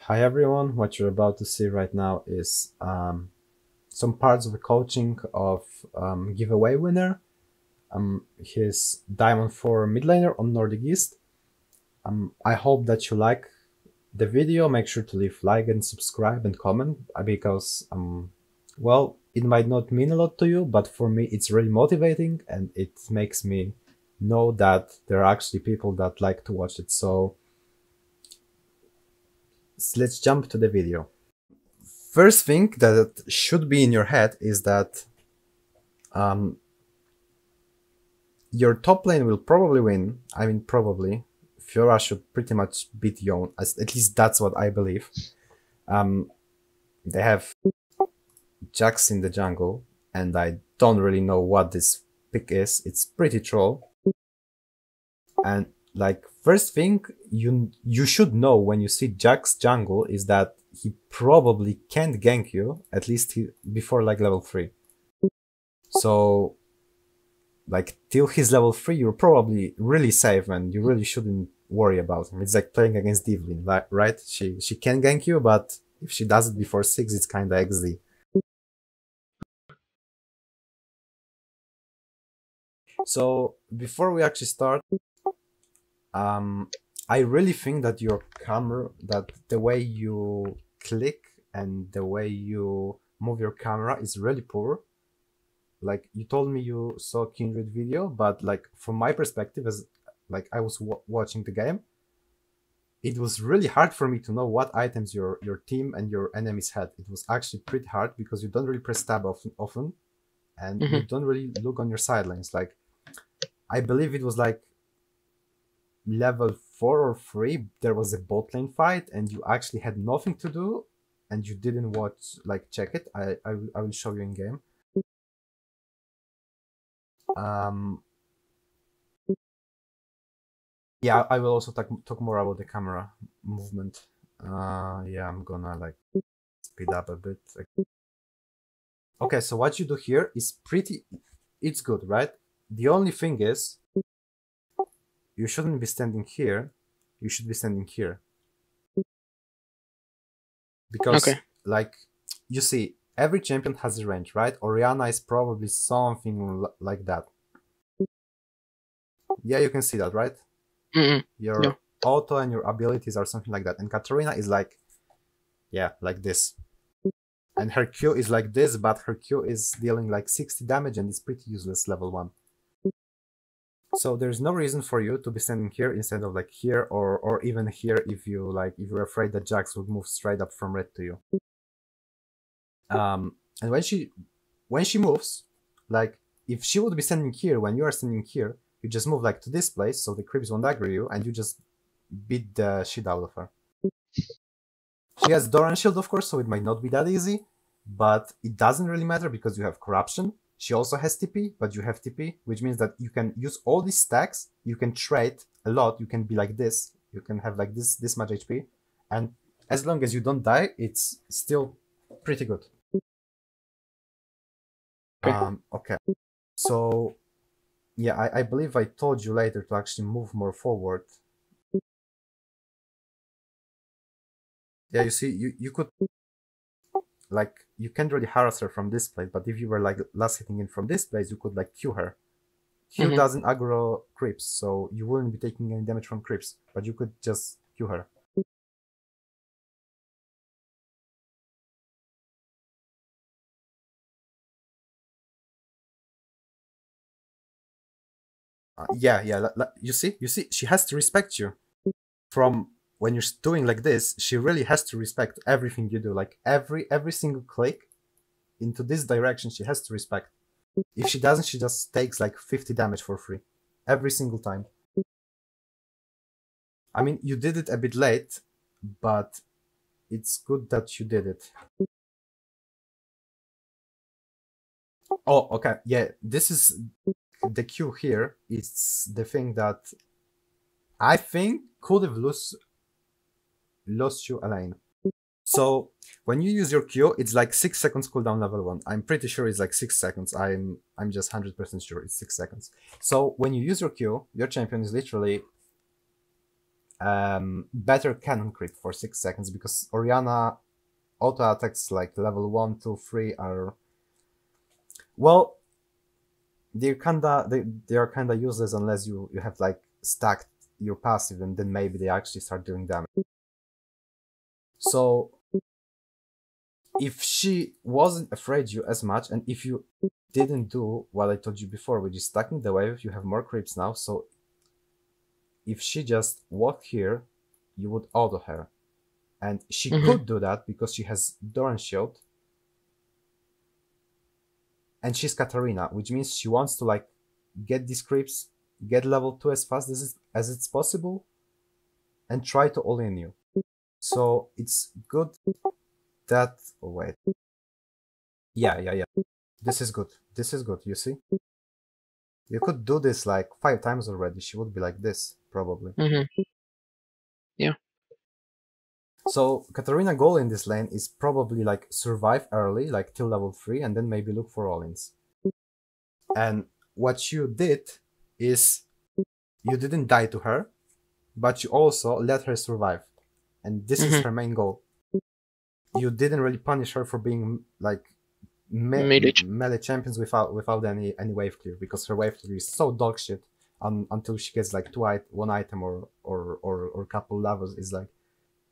Hi everyone, what you're about to see right now is some parts of the coaching of giveaway winner. His Diamond 4 mid laner on Nordic East. I hope that you like the video. Make sure to leave like and subscribe and comment because well, it might not mean a lot to you, but for me it's really motivating and it makes me know that there are actually people that like to watch it. So let's jump to the video. First thing that should be in your head is that your top lane will probably win. I mean, probably. Fiora should pretty much beat Yone. At least that's what I believe. They have Jax in the jungle, and I don't really know what this pick is. It's pretty troll. And like, first thing you should know when you see Jax jungle is that he probably can't gank you, at least before like level 3. So like till he's level 3, you're probably really safe and you really shouldn't worry about him. It's like playing against Devlin, right? She can gank you, but if she does it before 6, it's kinda XD. So before we actually start, I really think that your camera, that the way you click and the way you move your camera is really poor. Like, you told me you saw Kindred video, but like from my perspective, as like I was watching the game, it was really hard for me to know what items your team and your enemies had. It was actually pretty hard because you don't really press tab often and you don't really look on your sidelines. Like, I believe it was like level 4 or 3, there was a bot lane fight and you actually had nothing to do and you didn't watch, like, check it. I will show you in game. Yeah, I will also talk more about the camera movement. Yeah, I'm gonna like speed up a bit. Okay, so what you do here is it's good, right? The only thing is, you shouldn't be standing here. You should be standing here. Because, like, you see, every champion has a range, right? Orianna is probably something like that. Yeah, you can see that, right? Your auto and your abilities are something like that. And Katarina is like, yeah, like this. And her Q is like this, but her Q is dealing like 60 damage and it's pretty useless level 1. So there's no reason for you to be standing here instead of like here or even here if you're afraid that Jax would move straight up from red to you. And when she moves, like if she would be standing here when you are standing here, you just move like to this place so the creeps won't aggro you and you just beat the shit out of her. She has Doran Shield, of course, so it might not be that easy, but it doesn't really matter because you have Corruption. She also has TP, but you have TP, which means that you can use all these stacks, you can trade a lot, you can be like this, you can have like this much HP, and as long as you don't die, it's still pretty good. Okay. So, yeah, I believe I told you later to actually move more forward. Yeah, you see, you could, like, you can't really harass her from this place, but if you were like last hitting in from this place, you could like Q her. Q doesn't aggro creeps, so you wouldn't be taking any damage from creeps, but you could just Q her. Yeah, you see, she has to respect you. From when you're doing like this, she really has to respect everything you do. Like every single click into this direction, she has to respect. If she doesn't, she just takes like 50 damage for free every single time. I mean, you did it a bit late, but it's good that you did it. Oh, okay. Yeah, this is the Q here. It's the thing that I think could have lost you a lane. So when you use your Q, it's like 6 seconds cooldown level 1. I'm pretty sure it's like 6 seconds. I'm just 100% sure it's 6 seconds. So when you use your Q, your champion is literally better cannon creep for 6 seconds, because Orianna auto attacks like level 1, 2, 3 are, well, they are kinda useless unless you have like stacked your passive, and then maybe they actually start doing damage. So if she wasn't afraid you as much, and if you didn't do what I told you before, which is stacking the wave, you have more creeps now, so if she just walked here, you would auto her. And she could do that because she has Doran Shield. And she's Katarina, which means she wants to like get these creeps, get level 2 as fast as it's possible, and try to all-in you. So it's good that... oh, wait. Yeah. This is good. This is good, you see? You could do this like 5 times already. She would be like this, probably. Yeah. So Katarina goal in this lane is probably like survive early, like till level 3, and then maybe look for all-ins. And what you did is you didn't die to her, but you also let her survive. And this is her main goal. You didn't really punish her for being like melee champions without any wave clear, because her wave clear is so dog shit until she gets like one item or couple levels. Is like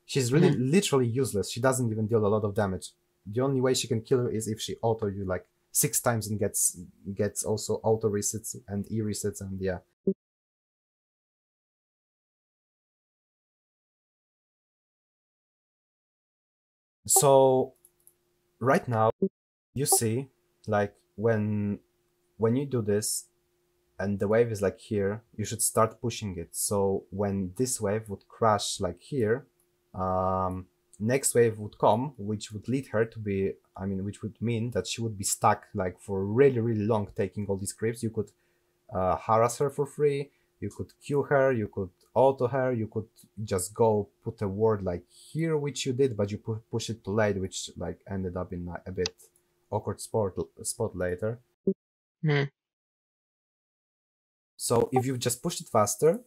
she's really literally useless. She doesn't even deal a lot of damage. The only way she can kill you is if she auto you like 6 times and gets also auto resets and E resets, and yeah. So right now you see like when you do this and the wave is like here, you should start pushing it. So when this wave would crash like here, next wave would come, which would lead her to be, which would mean that she would be stuck like for really, really long, taking all these creeps. You could harass her for free, you could Q her, you could auto her, you could just go put a ward like here, which you did, but you push it too late, which like ended up in a bit awkward spot later. So if you just pushed it faster,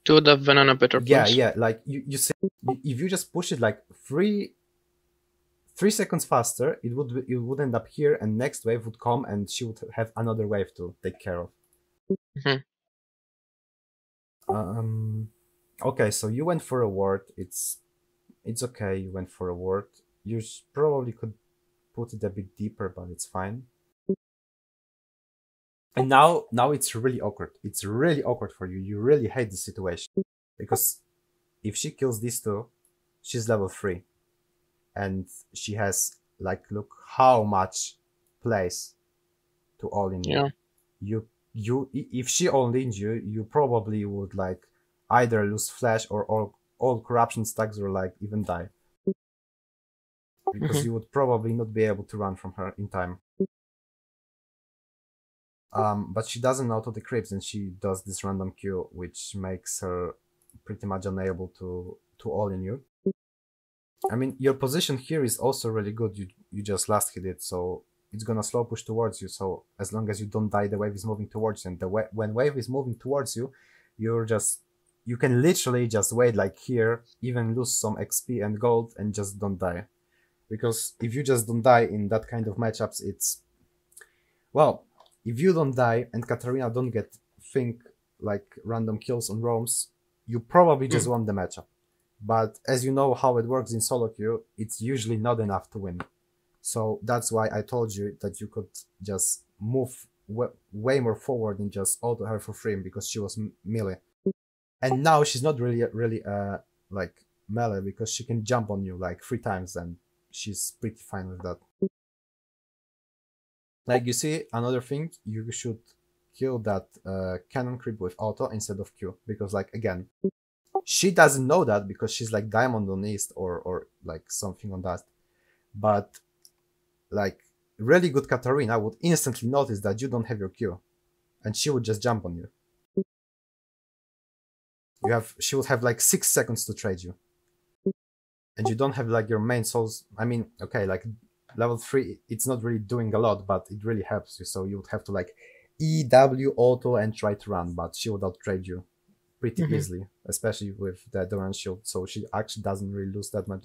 to the win in a better place. Yeah, like you see, if you just push it like 3 seconds faster, it would end up here, and next wave would come, and she would have another wave to take care of. Okay, so you went for a ward. It's okay. You went for a ward. You probably could put it a bit deeper, but it's fine. And now it's really awkward. It's really awkward for you. You really hate the situation, because if she kills these two, she's level 3, and she has like, look how much plays to all in you. You if she all in you, you probably would like either lose flash or all corruption stacks, or like even die, because you would probably not be able to run from her in time. But she doesn't auto the creeps, and she does this random Q, which makes her pretty much unable to all in you. Your position here is also really good. You just last hit it, so it's gonna slow push towards you. So as long as you don't die, the wave is moving towards you, and when wave is moving towards you, you can literally just wait like here, even lose some XP and gold, and just don't die. Because if you just don't die in that kind of matchups, it's, well, if you don't die and Katarina don't get like random kills on roams, you probably just won the matchup. But as you know how it works in solo queue, it's usually not enough to win. So that's why I told you that you could just move way more forward and just auto her for free, because she was melee. And now she's not really like melee, because she can jump on you like 3 times, and she's pretty fine with that. Like, you see, another thing, you should kill that cannon creep with auto instead of Q, because like, again, she doesn't know that because she's like diamond on East or like something on that. But like really good Katarina would instantly notice that you don't have your Q, and she would just jump on you. She would have like 6 seconds to trade you, and you don't have like your main souls. Okay, like level 3, it's not really doing a lot, but it really helps you. So you would have to like EW auto and try to run, but she would outtrade you pretty easily, especially with the Doran shield. So she actually doesn't really lose that much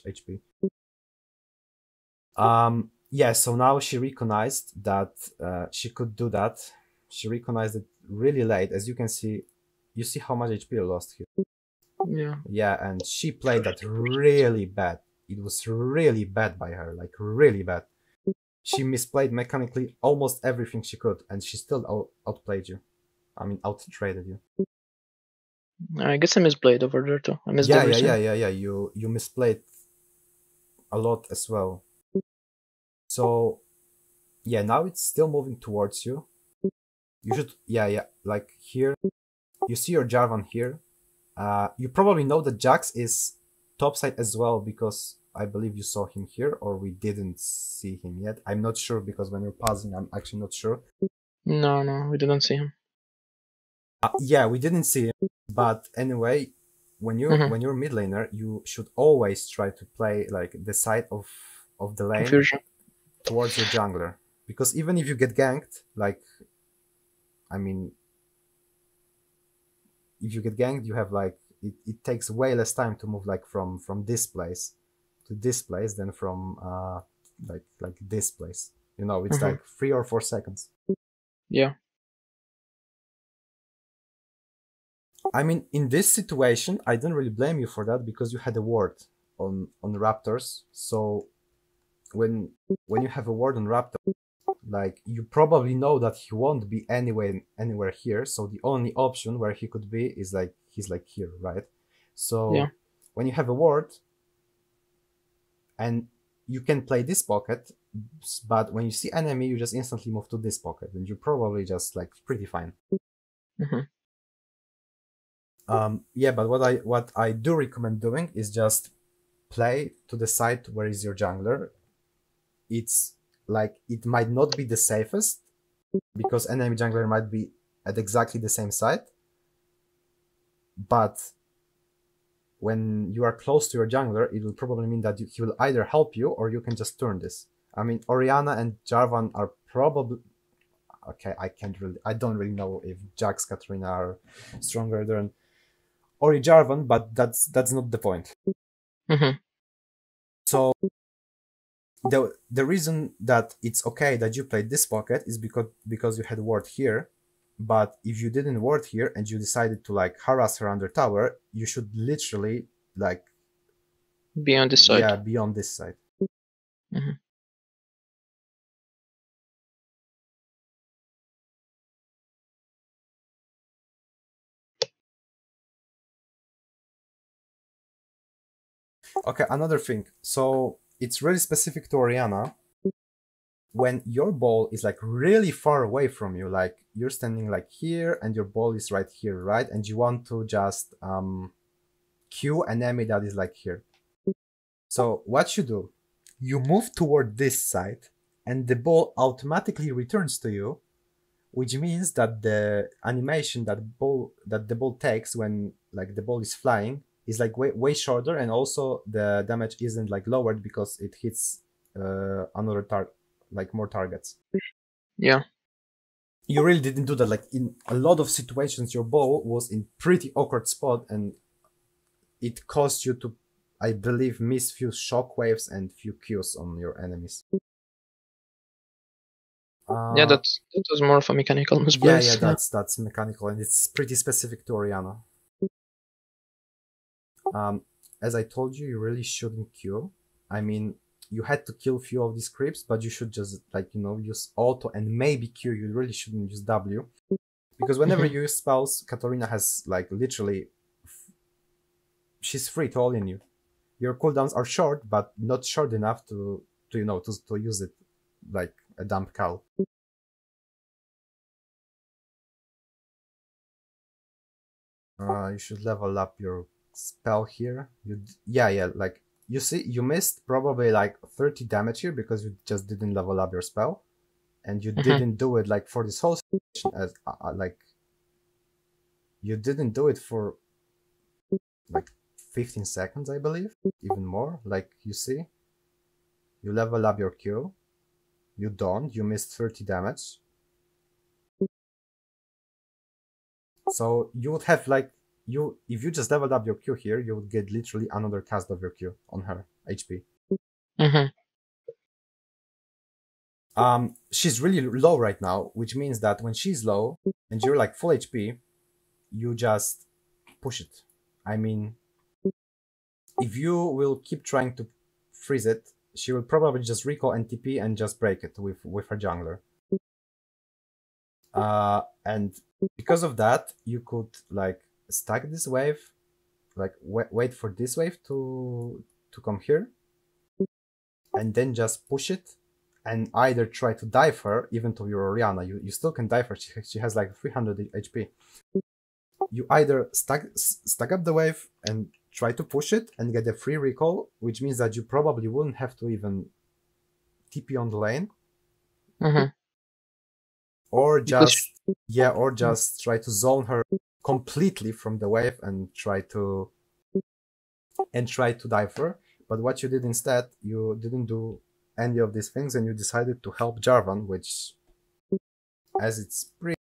HP. Yeah, so now she recognized that she could do that. She recognized it really late. As you can see, you see how much HP I lost here. Yeah. Yeah, and she played that really bad. It was really bad by her, like really bad. She misplayed mechanically almost everything she could, and she still outplayed you. I mean, outtraded you. I guess I misplayed over there too. I missed everything. Yeah. You misplayed a lot as well. So yeah, now it's still moving towards you. You should, yeah, like here. You see your Jarvan here. You probably know that Jax is topside as well, because I believe you saw him here, or we didn't see him yet. I'm not sure, because when you're pausing, I'm actually not sure. No, we didn't see him. Yeah, we didn't see him. But anyway, when you're mid laner, you should always try to play like the side of the lane Confusion. towards your jungler, because even if you get ganked, like, I mean, if you get ganked, you have like it takes way less time to move like from this place to this place than from like this place. You know, it's like 3 or 4 seconds. Yeah. I mean, in this situation, I don't really blame you for that, because you had a ward on Raptors. So when you have a ward on Raptor, like, you probably know that he won't be anywhere here. So the only option where he could be is like he's like here, right? So Yeah. when you have a ward and you can play this pocket, but when you see enemy, you just instantly move to this pocket, and you're probably just like pretty fine. Yeah, but what I do recommend doing is just play to the side where is your jungler. It's like, it might not be the safest, because enemy jungler might be at exactly the same side, but when you are close to your jungler, it will probably mean that he will either help you, or you can just turn this. I mean, Orianna and Jarvan are probably okay. I don't really know if Jax, Katarina are stronger than Ori Jarvan, but that's not the point. So the reason that it's okay that you played this pocket is because you had ward here. But if you didn't ward here and you decided to like harass her under tower, you should literally like be on this side. Yeah, be on this side. Okay, another thing. So it's really specific to Orianna. When your ball is like really far away from you, like you're standing like here and your ball is right here, right? And you want to just Q an enemy that is like here. So what you do, you move toward this side and the ball automatically returns to you, which means that the animation that the ball takes when like the ball is flying is like way shorter, and also the damage isn't like lowered because it hits another like more targets. Yeah. You really didn't do that. Like in a lot of situations, your ball was in pretty awkward spot, and it caused you to, I believe, miss few shockwaves and few Qs on your enemies. Yeah, that was more of a mechanical misplace. Yeah, that's mechanical, and it's pretty specific to Orianna. As I told you, you really shouldn't Q. I mean, you had to kill few of these creeps, but you should just like, you know, use auto and maybe Q. You really shouldn't use W, because whenever you use spells, Katarina has like literally, she's free to all in you. Your cooldowns are short, but not short enough to you know to use it like a dumb cow. You should level up your spell here. Yeah, like you see, you missed probably like 30 damage here because you just didn't level up your spell, and you didn't do it like for this whole situation, as like you didn't do it for like 15 seconds, I believe, even more. Like you see, you level up your Q, you don't, you missed 30 damage. So you would have like if you just leveled up your Q here, you would get literally another cast of your Q on her HP. Mm-hmm. She's really low right now, which means that when she's low and you're like full HP, you just push it. I mean, if you will keep trying to freeze it, she will probably just recall and TP and just break it with her jungler. And because of that, you could like stack this wave, like wait for this wave to come here, and then just push it, and either try to dive her, even to your Orianna. You still can dive her. She has like 300 HP. You either stack up the wave and try to push it and get a free recall, which means that you probably wouldn't have to even TP on the lane, Mm-hmm. or Because just try to zone her completely from the wave and try to dive her. But what you did instead, you didn't do any of these things, and you decided to help Jarvan, which, as it's pretty.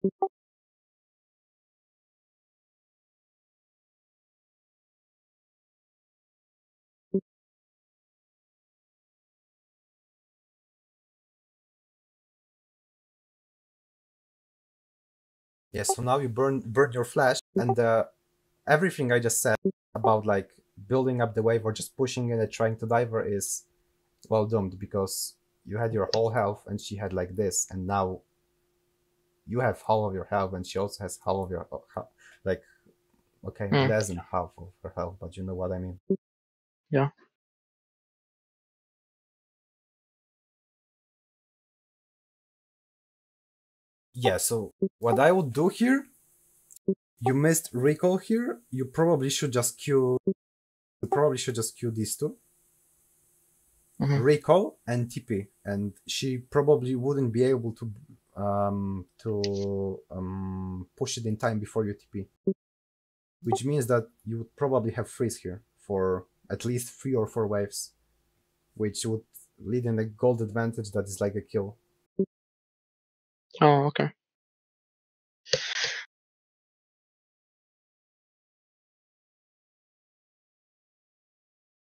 Yeah, so now you burn your flash, and everything I just said about like building up the wave or just pushing it and trying to dive her is well doomed, because you had your whole health and she had like this, and now you have half of your health and she also has half of your like, okay, mm, less than half of her health, but you know what I mean. yeah. Yeah, so what I would do here, you missed recall here. You probably should just queue these two, Mm-hmm. recall and TP, and she probably wouldn't be able to push it in time before you TP, which means that you would probably have freeze here for at least 3 or 4 waves, which would lead in a gold advantage that is like a kill. Oh, okay.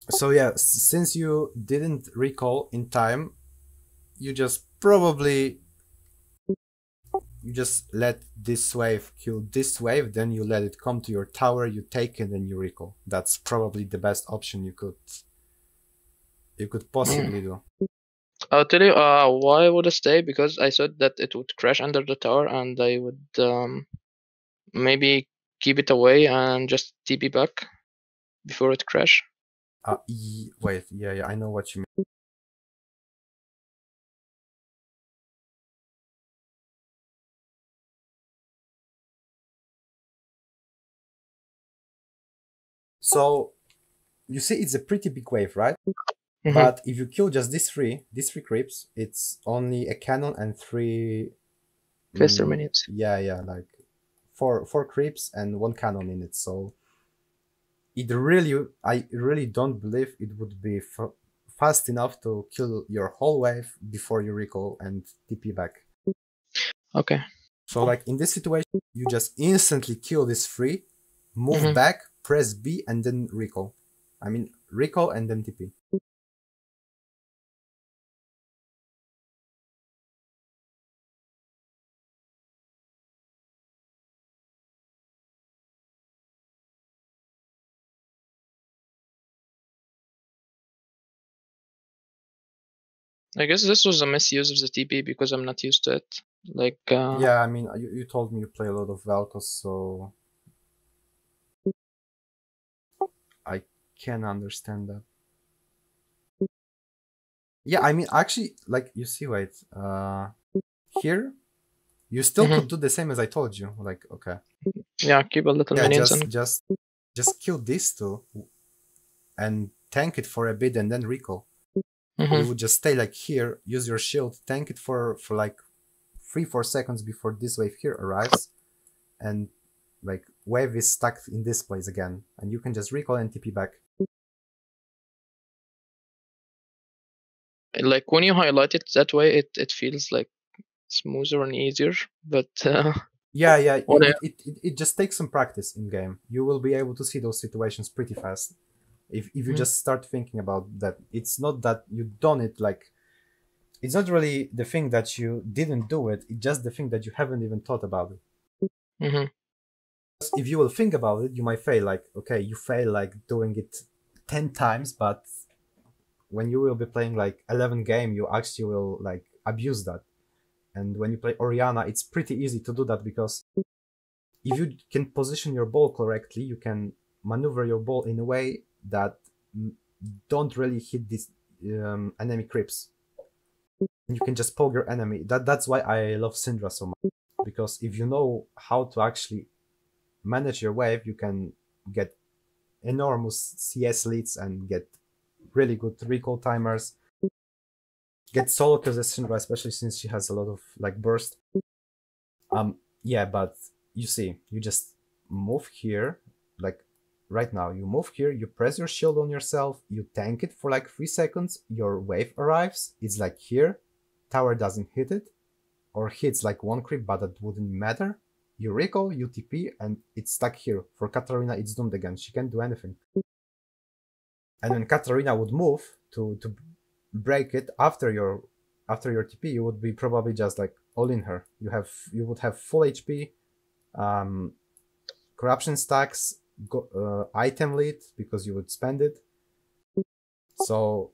So yeah, since you didn't recall in time, you just probably you just let this wave kill this wave, then you let it come to your tower, you take it, and you recall. That's probably the best option you could Mm. possibly do. I'll tell you why I would stay, because I thought that it would crash under the tower and I would maybe keep it away and just TP back before it crash. Wait, yeah, I know what you mean. So you see, it's a pretty big wave, right? Mm-hmm. But if you kill just these three creeps, it's only a cannon and three. Faster minutes. Yeah, like four creeps and one cannon in it. So I really don't believe it would be fast enough to kill your whole wave before you recall and TP back. Okay. So like in this situation, you just instantly kill this three, move Mm-hmm. back, press B, and then recall. I mean recall and then TP. I guess this was a misuse of the TP because I'm not used to it. Like, Yeah, I mean you told me you play a lot of Valkos, so I can understand that. Yeah, I mean actually, like you see, wait, here you still mhm. could do the same as I told you. Like, okay, Yeah, keep a little yeah, minions just and just just kill these two and tank it for a bit and then recall. Or hmm you would just stay like here, use your shield, tank it for like 3-4 seconds before this wave here arrives, and like wave is stuck in this place again, and you can just recall and TP back. like when you highlight it that way, it feels like smoother and easier. But Yeah, yeah. What It just takes some practice in game. You will be able to see those situations pretty fast. If you Mhm, just start thinking about that, it's not that you done it like it's not really the thing that you didn't do it. It's just the thing that you haven't even thought about it. mhm, If you will think about it, you might fail. Like okay, you fail like doing it 10 times, but when you will be playing like 11 game, you actually will like abuse that. And when you play Orianna, it's pretty easy to do that because if you can position your ball correctly, you can maneuver your ball in a way that don't really hit these enemy creeps. You can just poke your enemy. That's why I love Syndra so much because if you know how to actually manage your wave, you can get enormous CS leads and get really good recall timers. Get solo kills as Syndra, especially since she has a lot of like burst. Yeah, but you see, you just move here, like right now, you move here, you press your shield on yourself, you tank it for like 3 seconds, your wave arrives, it's like here, tower doesn't hit it, or hits like one creep, but that wouldn't matter. You recall, you TP, and it's stuck here. For Katarina, it's doomed again. She can't do anything. And when Katarina would move to break it after your TP, you would be probably just like all in her. You would have full HP, um, corruption stacks, item lead because you would spend it. So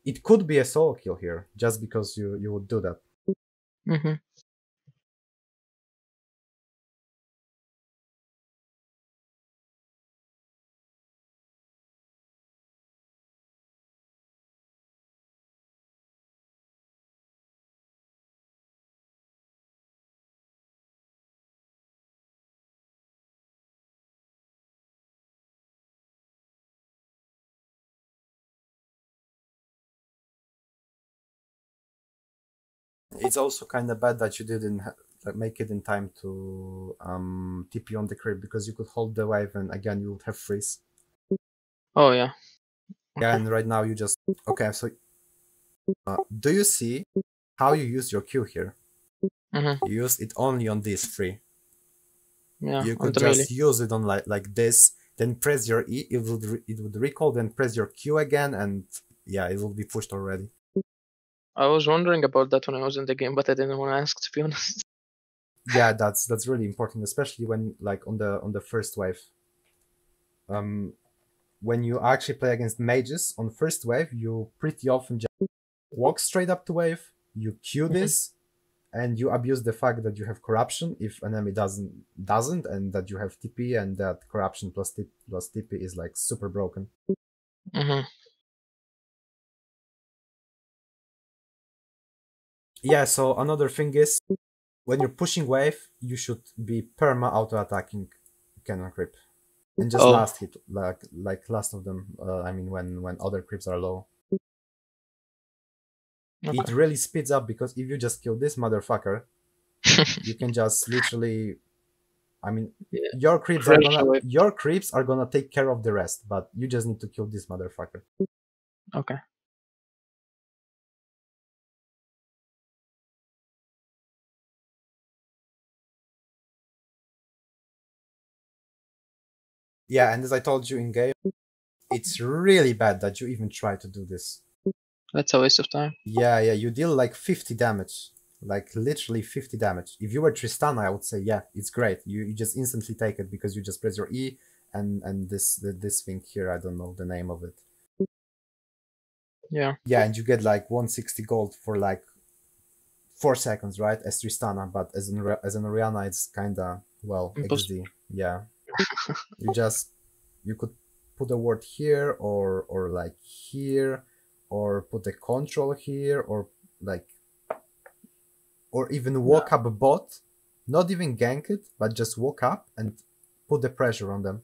it could be a solo kill here just because you would do that. mhm. It's also kind of bad that you didn't make it in time to TP on the creep because you could hold the wave and again you would have freeze. Oh yeah. Yeah, Okay. and right now you just okay. So do you see how you use your Q here? Mhm. You use it only on these three. Yeah, You on could the melee. just use it on like this, then press your E. It would recall, then press your Q again, and yeah, it will be pushed already. I was wondering about that when I was in the game, but I didn't want to ask, to be honest. Yeah, that's really important, especially when like on the first wave. Um, when you actually play against mages on first wave, you pretty often just walk straight up to wave. You Q Mhm, this, and you abuse the fact that you have corruption if enemy doesn't, and that you have TP, and that corruption plus TP is like super broken. mhm. Yeah. So another thing is when you're pushing wave, you should be perma auto attacking cannon creep and just Oh, last hit like last of them. I mean when other creeps are low, it okay. really speeds up because if you just kill this motherfucker, you can just literally. I mean, Yeah, crash away. your creeps are gonna take care of the rest, but you just need to kill this motherfucker. Okay. Yeah, and as I told you in game, it's really bad that you even try to do this. That's a waste of time. Yeah, yeah, you deal like 50 damage. Like literally 50 damage. If you were Tristana, I would say, yeah, it's great. You just instantly take it because you just press your E and this thing here, I don't know the name of it. Yeah. Yeah, and you get like 160 gold for like 4 seconds, right? As Tristana, but as an Orianna, it's kinda well Impossible. XD. Yeah, you just you could put a word here or like here, or put a control here, or like or even Yeah. walk up a bot, not even gank it, but just walk up and put the pressure on them.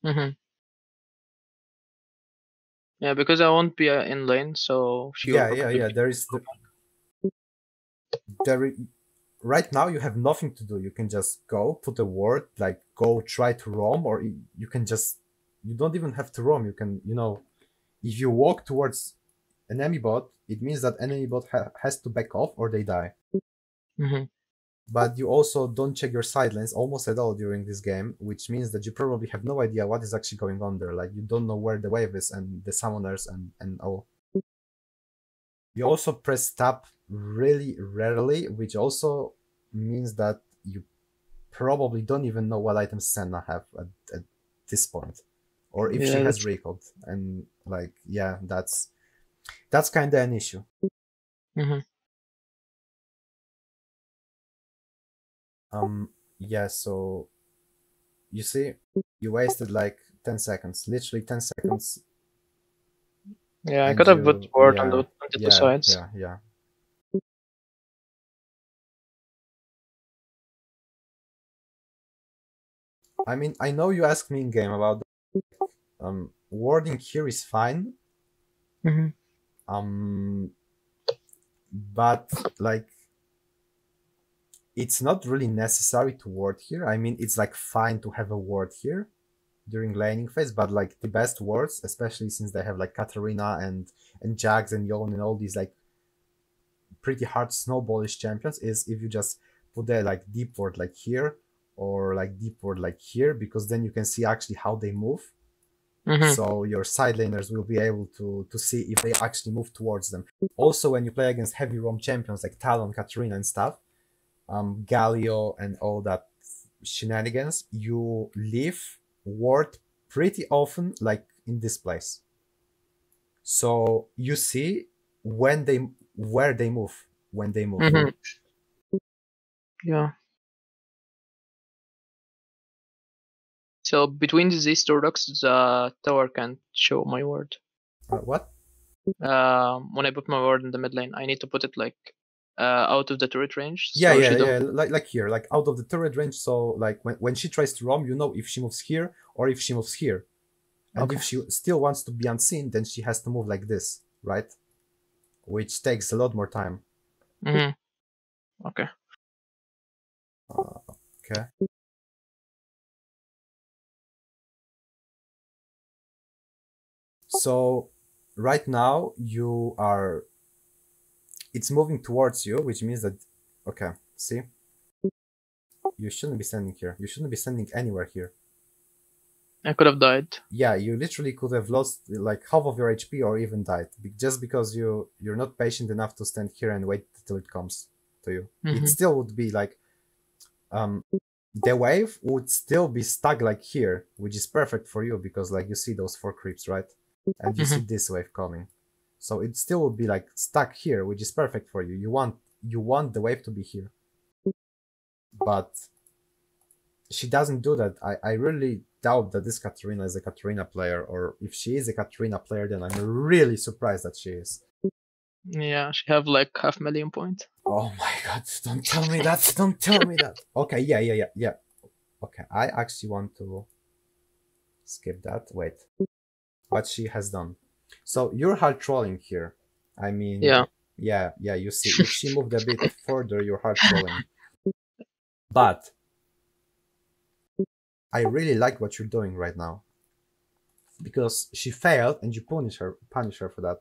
Mhm. Yeah, because I won't be in lane, so she will Yeah, yeah, probably yeah. be. There. Right now you have nothing to do. You can just go put a word, like go try to roam, or you can just you don't even have to roam. You can if you walk towards an enemy bot, it means that enemy bot has to back off or they die. Mhm. but you also don't check your sidelines almost at all during this game, which means that you probably have no idea what is actually going on there. Like you don't know where the wave is and the summoners and all. You also press tab really rarely, which also means that you probably don't even know what items Senna have at this point, or if she Yeah, has that's. recalled. And like, yeah, that's kind of an issue. Hmm. Yeah. So you see, you wasted like 10 seconds, literally 10 seconds, Yeah, I and could have put you, ward on yeah, the two yeah, sides. yeah, yeah. I mean, I know you asked me in game about warding here is fine, Hmm. um, but like it's not really necessary to ward here. I mean, it's like fine to have a ward here during laning phase, but like the best wards, especially since they have like Katarina and Jax and Yon and all these like pretty hard snowballish champions, is if you just put their like deep ward like here or like deep ward like here, because then you can see actually how they move. Hmm. So your side laners will be able to see if they actually move towards them. Also, when you play against heavy roam champions like Talon, Katarina, and stuff, Galio, and all that shenanigans, you leave ward pretty often, like in this place. So you see when they where they move when they move. Hmm. Yeah. So between these two rocks, the tower can't show my ward. What? When I put my ward in the mid lane, I need to put it like out of the turret range, Yeah, so she yeah, don't. yeah. Like here, like out of the turret range. So like when she tries to roam, you know if she moves here or if she moves here. And Okay. if she still wants to be unseen, then she has to move like this, right? Which takes a lot more time. Hmm. Okay. Okay. So right now you are it's moving towards you, which means that okay, see? You shouldn't be standing here. You shouldn't be standing anywhere here. I could have died. Yeah, you literally could have lost like half of your HP or even died just because you're not patient enough to stand here and wait till it comes to you. It Hmm. still would be like um the wave would still be stuck like here, which is perfect for you because like you see those four creeps, right? And you see Hmm. this wave coming. So it still would be like stuck here, which is perfect for you. You want the wave to be here. But she doesn't do that. I really doubt that this Katarina is a Katarina player, or if she is a Katarina player, then I'm really surprised that she is. Yeah, she have like 500,000 points. Oh my god, don't tell me that, don't tell me that. Okay, yeah, yeah, yeah, yeah. Okay, I actually want to skip that. Wait. What she has done. So you're hard trolling here. I mean, Yeah. yeah, yeah, you see, if she moved a bit further, you're hard trolling. But I really like what you're doing right now because she failed and you punish her for that.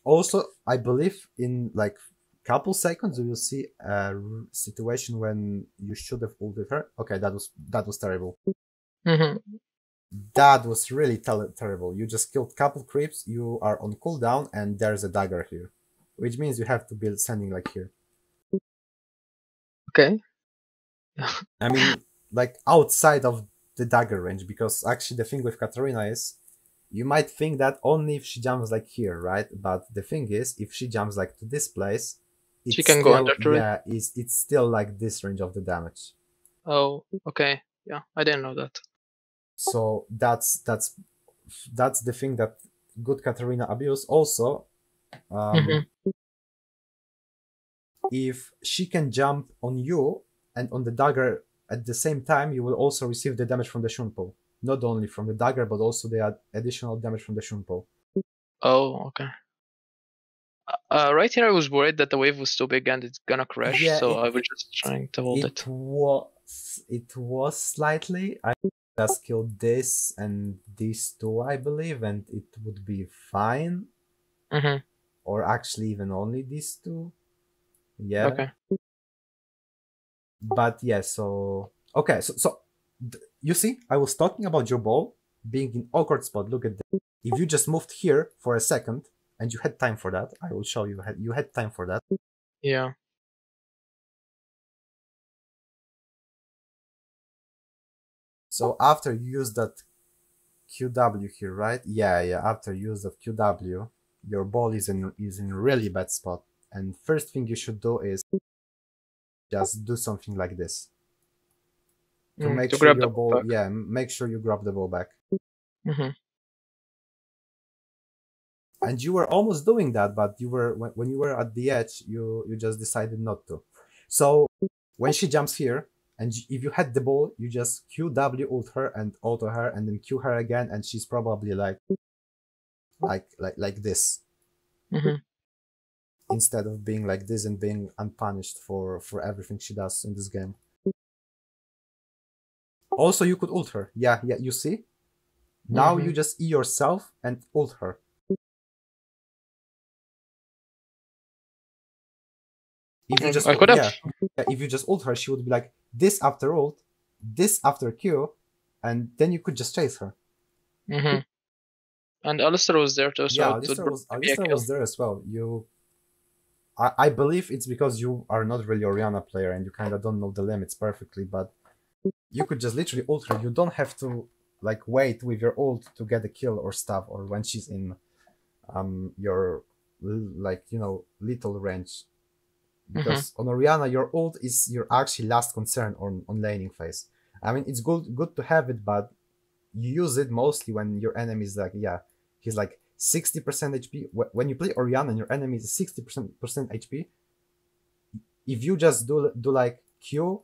Also, I believe in like couple seconds you will see a situation when you should have ulted her. Okay, that was terrible. Hmm. That was really terrible. You just killed couple creeps. You are on cooldown, and there's a dagger here, which means you have to build standing like here. Okay. I mean, like outside of the dagger range, because actually the thing with Katarina is, you might think that only if she jumps like here, right? But the thing is, if she jumps like to this place, She it's can go still under turret. it's still like this range of the damage. Oh, okay. Yeah, I didn't know that. So that's the thing that good Katarina abuse. Also, Hmm. um, if she can jump on you and on the dagger at the same time, you will also receive the damage from the Shunpo. Not only from the dagger, but also the additional damage from the Shunpo. Oh, okay. Right here, I was worried that the wave was too big and it's gonna crash, Yeah, so I was just trying to hold it it. was slightly. I just killed this and these two, I believe, and it would be fine. Hmm. Or actually, even only these two. Yeah. Okay. But yeah, so okay, so you see, I was talking about your ball being in awkward spot. Look at that. If you just moved here for a second and you had time for that, I will show you. You had time for that. Yeah. So after you use that QW here, right? Yeah, yeah. After you use that QW, your ball is in really bad spot. And first thing you should do is just do something like this to make To sure grab the your ball ball. back. Yeah, make sure you grab the ball back. Mm-hmm. And you were almost doing that, but you were when you were at the edge, you just decided not to. So when she jumps here, and if you had the ball, you just QW ult her and auto her, and then Q her again, and she's probably like this, Mm-hmm. instead of being like this and being unpunished for everything she does in this game. Also, you could ult her. Yeah, yeah. You see, now Mm-hmm. you just E yourself and ult her. If you just I could have. yeah, if you just ult her, she would be like this after ult, this after Q, and then you could just chase her. Mm-hmm. And Alistair was there too, so Yeah, it would probably be a Alistair kill. was there as well. I believe it's because you are not really Orianna player and you kind of don't know the limits perfectly, but you could just literally ult her. You don't have to like wait with your ult to get a kill or stuff, or when she's in your like little range. Mm-hmm. Because on Orianna, your ult is your actually last concern on laning phase. I mean, it's good to have it, but you use it mostly when your enemy is like, yeah, he's like 60% HP. When you play Orianna and your enemy is 60% HP, if you just do like Q,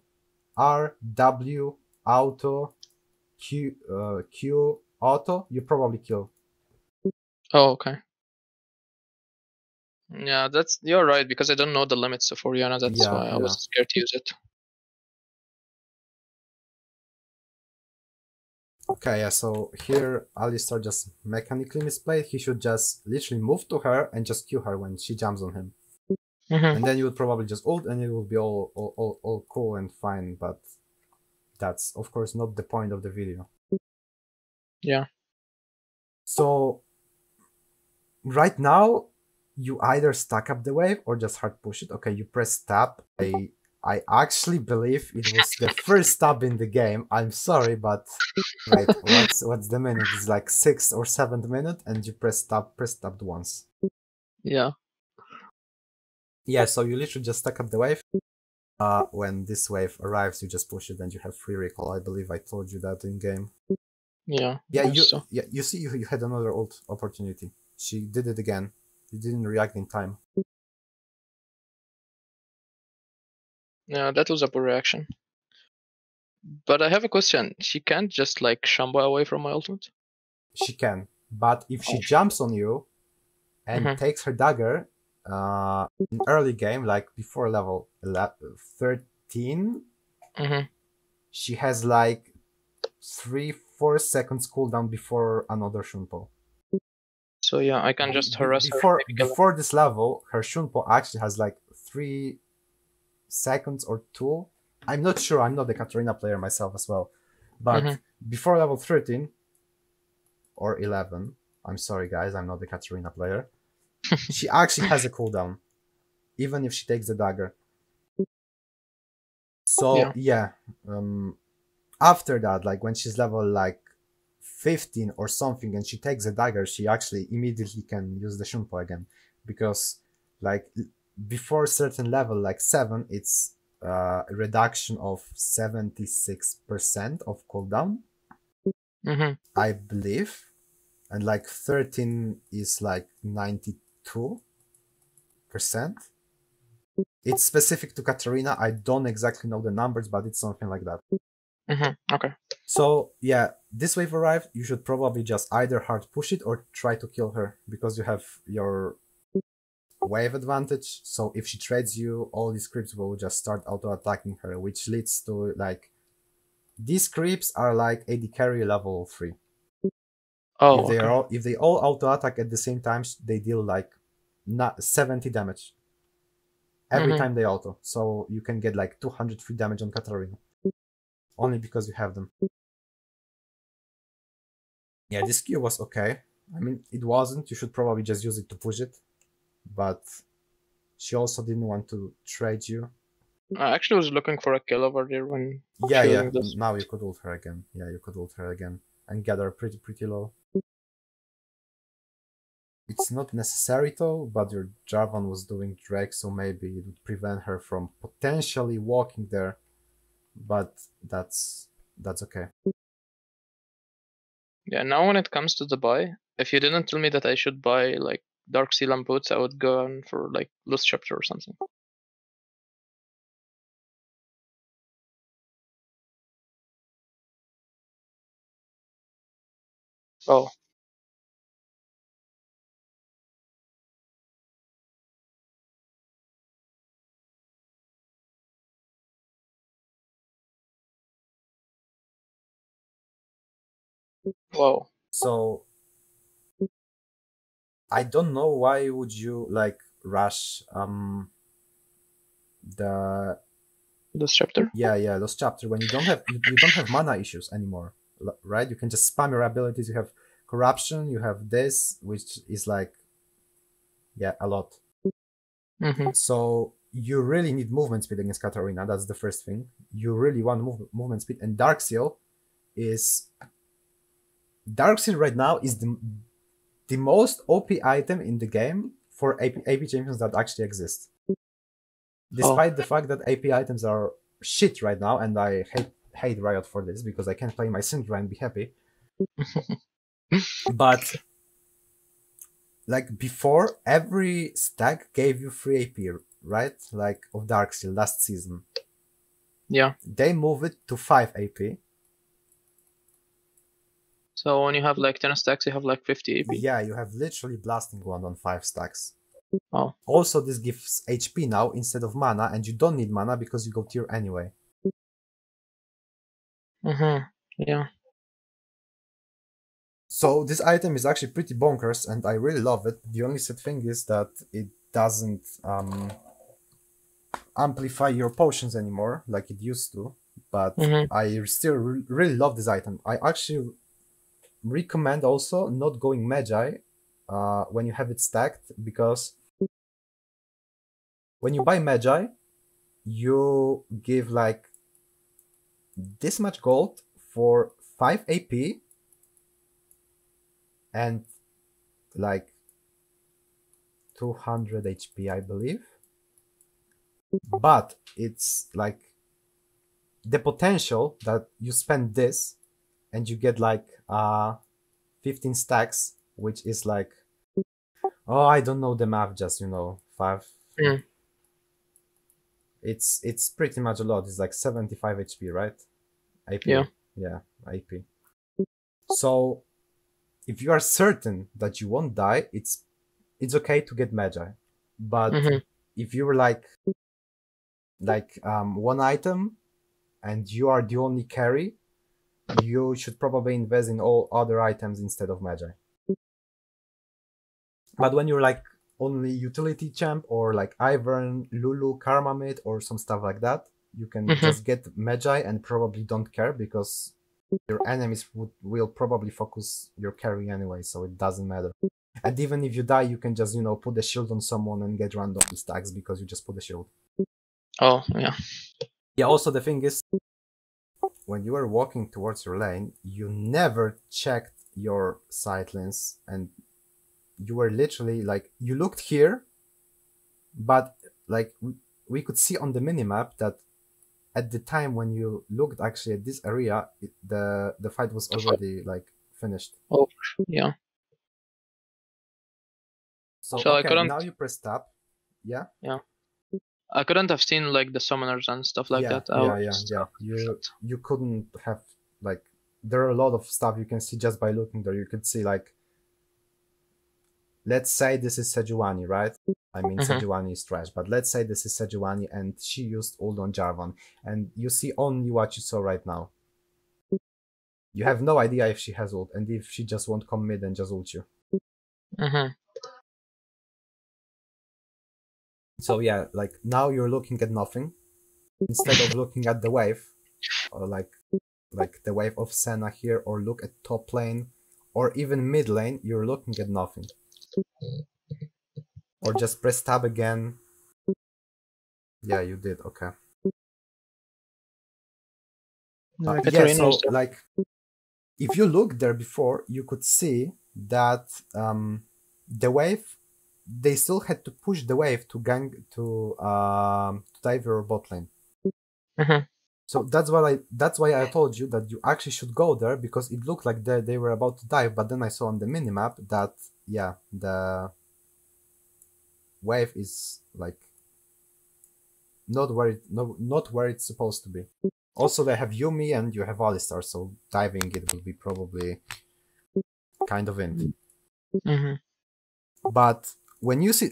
R, W, auto, Q, auto, you probably kill. Oh, okay. Yeah, you're right, because I don't know the limits of Orianna, that's Yeah, why I yeah. was scared to use it. Okay, yeah, so here Alistar just mechanically misplayed. He should just literally move to her and just Q her when she jumps on him. Mm-hmm. And then you would probably just ult and it would be all cool and fine, but that's of course not the point of the video. Yeah. So right now you either stack up the wave or just hard push it. Okay, you press tab. I actually believe it was the first tab in the game. I'm sorry, but wait, what's the minute? It's like 6th or 7th minute, and you press tab once. Yeah. Yeah, so you literally just stack up the wave. When this wave arrives, you just push it and you have free recall. I believe I told you that in game. Yeah. Yeah, So. you see, you had another ult opportunity. She did it again. You didn't react in time. Yeah, that was a poor reaction. But I have a question. She can't just like Shamba away from my ultimate? She can, but if she Oh. jumps on you and Mm-hmm. takes her dagger, in early game, like before level 13, Mm-hmm. she has like 3-4 seconds cooldown before another Shunpo. So yeah, I can just harass her, Before maybe kill her. this level, her Shunpo actually has like 3 seconds or 2. I'm not sure. I'm not a Katarina player myself as well, but Mm-hmm. before level 13 or 11, I'm sorry guys, I'm not a Katarina player. She actually has a cooldown, even if she takes the dagger. So yeah, after that, like when she's level like 15 or something and she takes a dagger, she actually immediately can use the Shunpo again, because like before certain level like 7, it's a reduction of 76% of cooldown, Mm-hmm. I believe, and like 13 is like 92%. It's specific to Katarina. I don't exactly know the numbers, but it's something like that. Mm-hmm. Okay. So yeah, this wave arrived. You should probably just either hard push it or try to kill her, because you have your wave advantage. So if she trades you, all these creeps will just start auto attacking her, which leads to like these creeps are like AD carry level 3. Oh, okay. If they all auto attack at the same time, they deal like not 70 damage. every time they auto. So you can get like 200 free damage on Katarina. Only because you have them. Yeah, this Q was okay. I mean, it wasn't. You should probably just use it to push it. But she also didn't want to trade you. I actually was looking for a kill over there when Yeah, shooting this. now you could ult her again. Yeah, you could ult her again. And get her pretty low. It's not necessary though, but your Jarvan was doing Drake, so maybe it would prevent her from potentially walking there. But that's okay. Yeah, now when it comes to the buy, if you didn't tell me that I should buy like Dark Seal and boots, I would go on for like Lost Chapter or something. Oh. Wow. So I don't know why would you like rush the Lost Chapter? yeah Lost Chapter when you don't have mana issues anymore, right? You can just spam your abilities. You have corruption, you have this, which is like a lot. So you really need movement speed against Katarina. That's the first thing. You really want movement speed. And Dark Seal right now is the most OP item in the game for AP champions that actually exist. Despite the fact that AP items are shit right now, and I hate Riot for this because I can't play my Syndra and be happy. But like before, every stack gave you free AP, right? Like of Darksteel last season. Yeah. They move it to 5 AP. So when you have like 10 stacks, you have like 50 AP. Yeah, you have literally Blasting Wand on 5 stacks. Oh. Also, this gives HP now instead of mana, and you don't need mana because you go tier anyway. Yeah. So this item is actually pretty bonkers, and I really love it. The only sad thing is that it doesn't amplify your potions anymore like it used to. But I still really love this item. I actually recommend also not going Magi when you have it stacked, because when you buy Magi, you give like this much gold for 5 AP and like 200 HP, I believe. But it's like the potential that you spend this and you get like 15 stacks, which is like, oh, I don't know the math, just 5. It's pretty much a lot. It's like 75 HP, right? AP. Yeah, AP. So if you are certain that you won't die, it's okay to get Magi. But if you were like one item and you are the only carry, you should probably invest in all other items instead of Magi. But when you're like only utility champ or like Ivern, Lulu, Karmamid or some stuff like that, you can just get Magi and probably don't care because your enemies will probably focus your carry anyway, so it doesn't matter. And even if you die, you can just, put a shield on someone and get random stacks because you just put a shield. Oh, yeah. Yeah, also the thing is, when you were walking towards your lane, you never checked your sightlines, and you were literally like, you looked here, but like we could see on the minimap that at the time when you looked actually at this area, the fight was already like finished. Oh, yeah. So okay, I couldn't... now you press tab. Yeah. Yeah. I couldn't have seen like the summoners and stuff like that. Yeah. You couldn't have like, there are a lot of stuff you can see just by looking there. You could see like, let's say this is Sejuani, right? I mean, Sejuani is trash, but let's say this is Sejuani and she used ult on Jarvan, and you see only what you saw right now. You have no idea if she has ult and if she just won't come mid and just ult you. So yeah, like now you're looking at nothing instead of looking at the wave, or like the wave of Senna here, or look at top lane, or even mid lane. You're looking at nothing. Or just press tab again. Yeah, you did. Okay. Yeah, Katarina is so like if you look there before, you could see that the wave, they still had to push the wave to gang to dive your bot lane. there. So that's why I told you that you actually should go there, because it looked like they were about to dive, but then I saw on the minimap that yeah, the wave is like not where it's supposed to be. Also, they have Yumi and you have Alistar, so diving it will be probably kind of in. But when you see,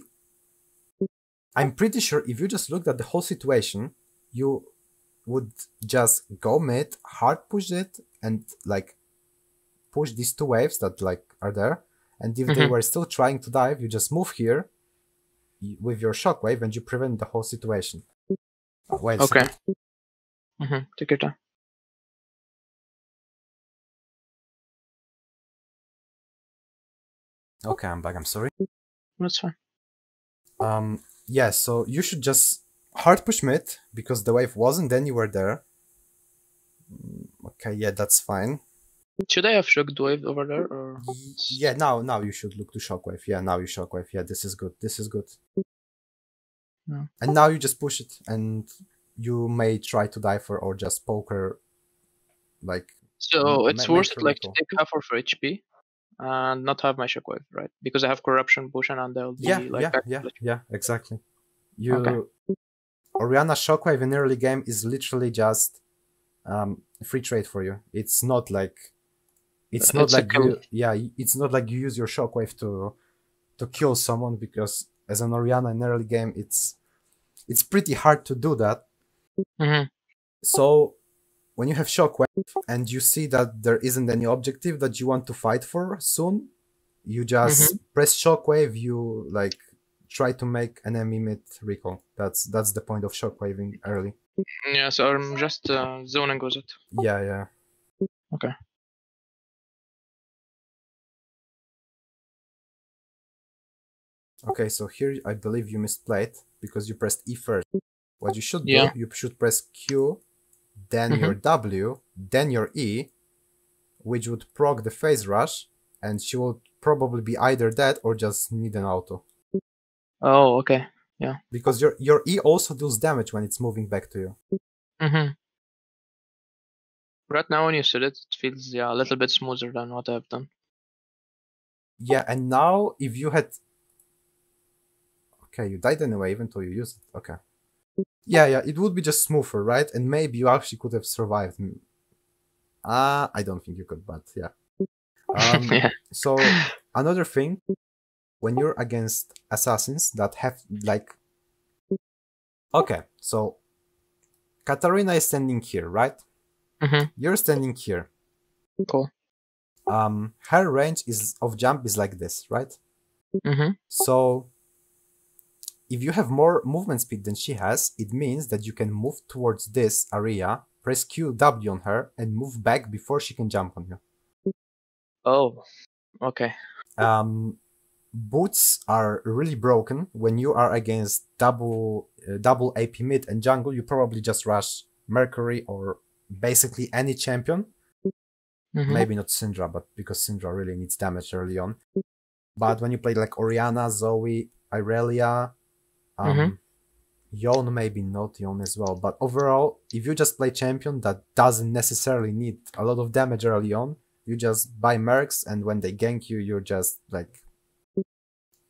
I'm pretty sure if you just looked at the whole situation, you would just go mid, hard push it, and like push these two waves that like are there. And if they were still trying to dive, you just move here with your shockwave and you prevent the whole situation. Wait a Okay. second. Take your time. Okay, I'm back. I'm sorry. That's fine. Yeah, so you should just hard push mid because the wave wasn't, then you were there. Okay, yeah, that's fine. Should I have shocked wave over there, or? Yeah, now you should look to shockwave. Yeah, now you shockwave. Yeah, this is good. This is good. Yeah. And now you just push it, and you may try to dive her or just poke her. Like, So it's worth it, like, to recall. take half of her HP and not have my shockwave, right? Because I have corruption potion and they'll be Yeah, exactly. You Okay. Orianna shockwave in early game is literally just free trade for you. It's not like it's not like you it's not like you use your shockwave to kill someone, because as an Orianna in early game it's pretty hard to do that. So when you have shockwave and you see that there isn't any objective that you want to fight for soon, you just press shockwave, you like try to make an enemy mid recall. That's the point of shockwaving early. Yeah, so I'm just zoning with it. Yeah. Okay. Okay, so here I believe you misplayed because you pressed E first. What you should do, you should press Q, then your W, then your E, which would proc the phase rush, and she will probably be either dead or just need an auto. Oh, okay. Yeah. Because your E also deals damage when it's moving back to you. Right now when you said it, it feels a little bit smoother than what I've done. Yeah, and now if you had... Okay, you died anyway, even though you used it. Okay. Yeah, it would be just smoother, right? And maybe you actually could have survived. I don't think you could, but yeah. So another thing, when you're against assassins that have like... Okay, so Katarina is standing here, right? You're standing here. Cool. Her range of jump is like this, right? So if you have more movement speed than she has, it means that you can move towards this area, press QW on her, and move back before she can jump on you. Oh, okay. Boots are really broken when you are against double AP mid and jungle. You probably just rush Mercury or basically any champion. Maybe not Syndra, but because Syndra really needs damage early on. But when you play like Orianna, Zoe, Irelia, Yone, maybe not Yone as well. But overall, if you just play champion that doesn't necessarily need a lot of damage early on, you just buy mercs, and when they gank you, you're just like,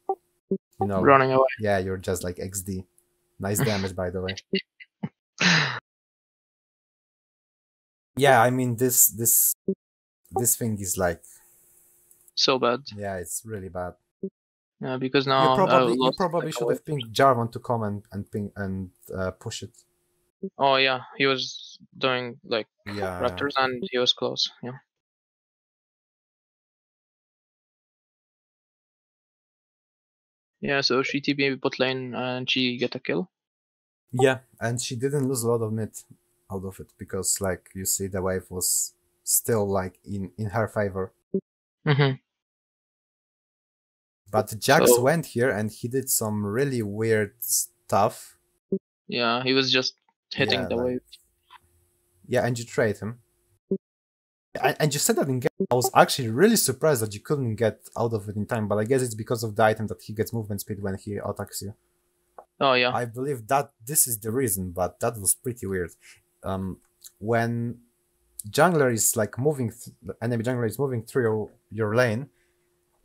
you know, running away. Yeah, you're just like XD. Nice damage, by the way. Yeah, I mean this thing is like so bad. Yeah, it's really bad. Yeah, because now you probably should have pinged Jarvan to come and ping and push it. Oh yeah, he was doing like raptors and he was close. Yeah. Yeah, so she TP bot lane and she get a kill. Yeah, and she didn't lose a lot of mid out of it because, like, you see, the wave was still like in her favor. Mm-hmm. But Jax So went here and he did some really weird stuff. yeah, he was just hitting Yeah, the like, wave. yeah, and you trade him. And you said that in game. I was actually really surprised that you couldn't get out of it in time, but I guess it's because of the item that he gets movement speed when he attacks you. Oh yeah. I believe that this is the reason, but that was pretty weird. When jungler is like moving, enemy jungler is moving through your lane,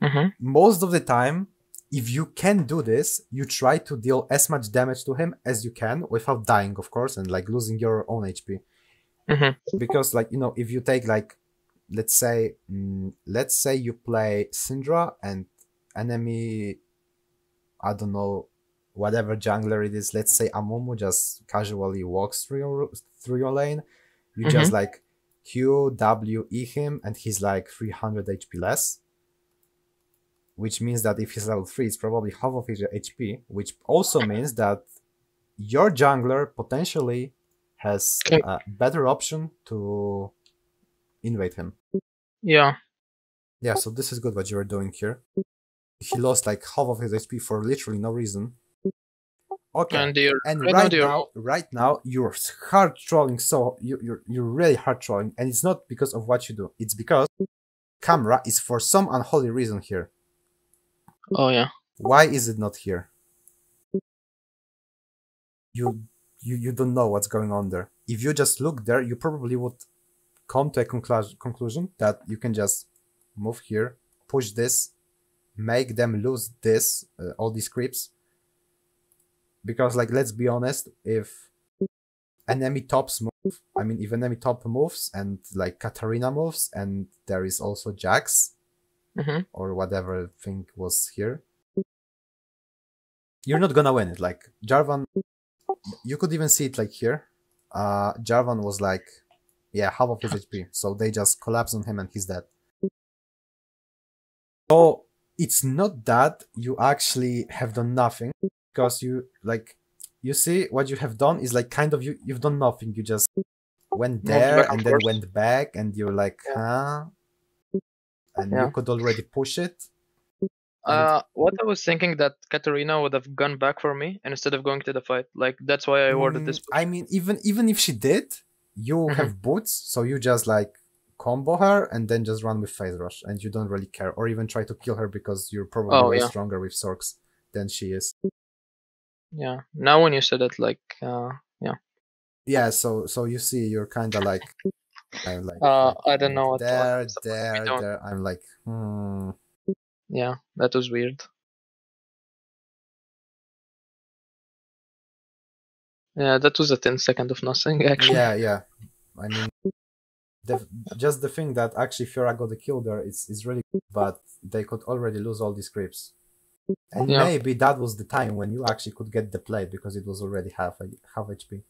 Mm-hmm. most of the time, if you can do this, you try to deal as much damage to him as you can without dying, of course, and like losing your own HP. Mm-hmm. Because, like, you know, if you take like, let's say you play Syndra and enemy, I don't know, whatever jungler it is, let's say Amumu just casually walks through your lane, you just Mm-hmm. like Q W E him and he's like 300 HP less, which means that if he's level 3, it's probably half of his HP, which also means that your jungler potentially has Okay. a better option to invade him. Yeah. Yeah, so this is good what you are doing here. He lost like half of his HP for literally no reason. Okay, And they're and right now they're right now you're hard trolling. So you're really hard trolling, and it's not because of what you do. It's because camera is for some unholy reason here. oh yeah. Why is it not here? You you don't know what's going on there. If you just look there, you probably would come to a conclusion that you can just move here, push this, make them lose this, all these creeps. Because, like, let's be honest, if enemy tops move, I mean, if enemy top moves and like Katarina moves and there is also Jax Mm-hmm. or whatever thing was here, you're not gonna win it. Like, Jarvan, you could even see it like here. Jarvan was like, yeah, half of his HP, so they just collapse on him and he's dead. So it's not that you actually have done nothing, because you, like, you see what you have done is like kind of you've done nothing. You just went Moved there back and and then forth. went back and you're like, huh? And you Yeah. could already push it. And What I was thinking that Katarina would have gone back for me instead of going to the fight. Like that's why I awarded this push. I mean, even if she did, you Mm-hmm. have boots, so you just like combo her and then just run with phase rush, and you don't really care, or even try to kill her because you're probably Oh way yeah. stronger with Sorks than she is. Yeah. Now when you said it, like yeah. Yeah, so you see, you're kind of like, I'm I don't know what I'm there, supposed to be doing. there. I'm like, Yeah, that was weird. Yeah, that was a 10 second of nothing actually. yeah. I mean, the, just the thing that actually Fiora got the kill there is really good, but they could already lose all these creeps. And Yeah. maybe that was the time when you actually could get the plate because it was already half HP.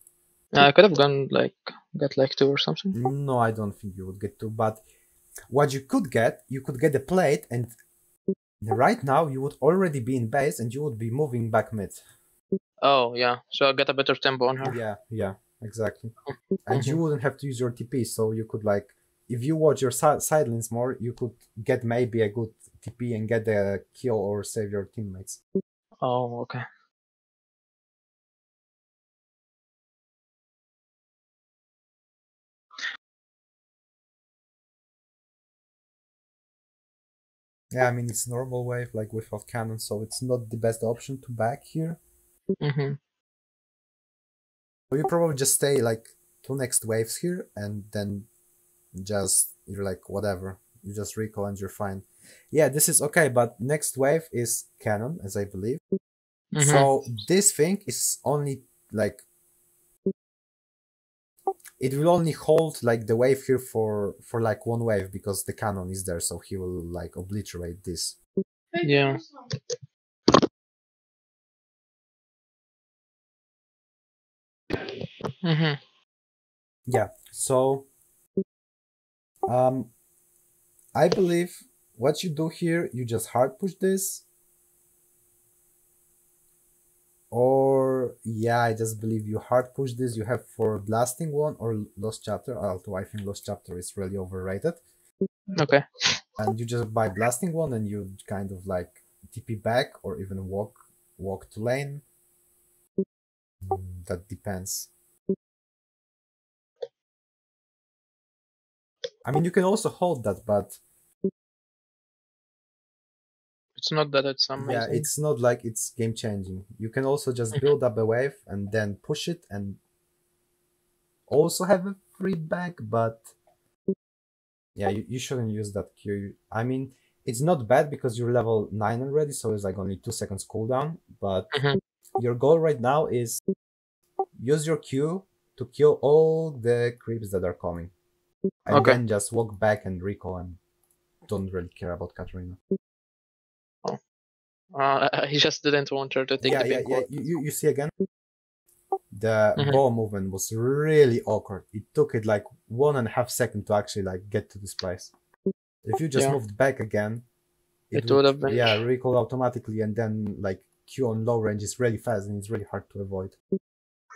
I could have gone like got like 2 or something. No, I don't think you would get to. But what you could get the plate, and right now you would already be in base and you would be moving back mid. Oh yeah, so I got a better tempo on her. Yeah, exactly. And you Mhm. wouldn't have to use your TP, so you could, like, if you watch your side lanes more, you could get maybe a good TP and get the kill or save your teammates. Oh okay. Yeah, I mean, it's normal wave, like without cannon, so it's not the best option to back here. Mm-hmm. So you probably just stay like 2 next waves here, and then just, you're like, whatever, you just recall and you're fine. Yeah, this is okay, but next wave is cannon, as I believe. Mm-hmm. So this thing is only like, it will only hold like the wave here for like 1 wave because the cannon is there, so he will like obliterate this. Yeah. Mm-hmm. Yeah, so um I believe what you do here, you just hard push this, Or yeah, I just believe you hard push this. You have for blasting one or lost chapter. Although I think lost chapter is really overrated. Okay. And you just buy blasting one and you kind of like TP back or even walk to lane. That depends. I mean, you can also hold that, but It's not that it's yeah, amazing. it's not like it's game changing. You can also just build up a wave and then push it and also have a free back, but yeah, you shouldn't use that Q. I mean, it's not bad because you're level 9 already, so it's like only 2 seconds cooldown, but Mhm. your goal right now is use your Q to kill all the creeps that are coming. And Okay. then just walk back and recall and don't really care about Katarina. Oh. He just didn't want her to take Yeah, the yeah, pink yeah. ward. You see again? The Mhm. ball movement was really awkward. It took it like 1.5 seconds to actually like get to this place. If you just Yeah, moved back again, it it would would have been. yeah recall automatically, and then like Q on low range is really fast and it's really hard to avoid.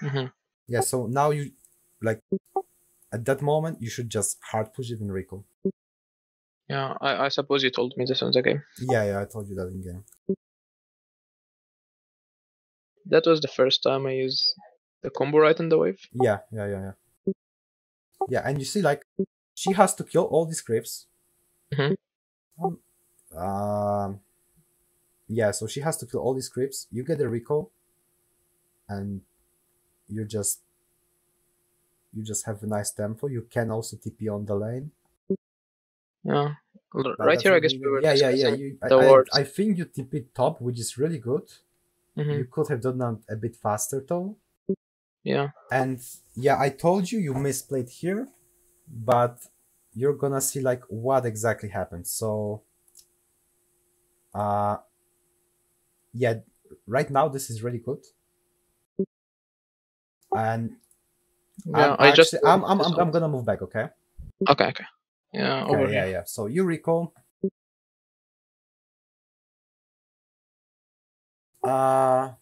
Mhm. Yeah, so now you like at that moment you should just hard push it and recall. Yeah, I suppose you told me this in the game. Yeah, I told you that in game. That was the first time I used the combo right in the wave. Yeah, and you see like she has to kill all these creeps. Mhm. Um, um, yeah, so she has to kill all these creeps. You get a recall, and you just you just have a nice tempo. You can also TP on the lane, Yeah. but Right that's here, I not guess really we good. were Yeah. discussing You, the wards. I think you TP top, which is really good. Mhm. You could have done that a bit faster though. Yeah. And yeah, I told you you misplayed here, but you're gonna see like what exactly happened. So, uh, yeah, right now this is really good, and Yeah, I just this I'm ult. gonna move back. Okay. Okay, okay. Yeah, over Okay. here. Yeah. So you recall. Uh,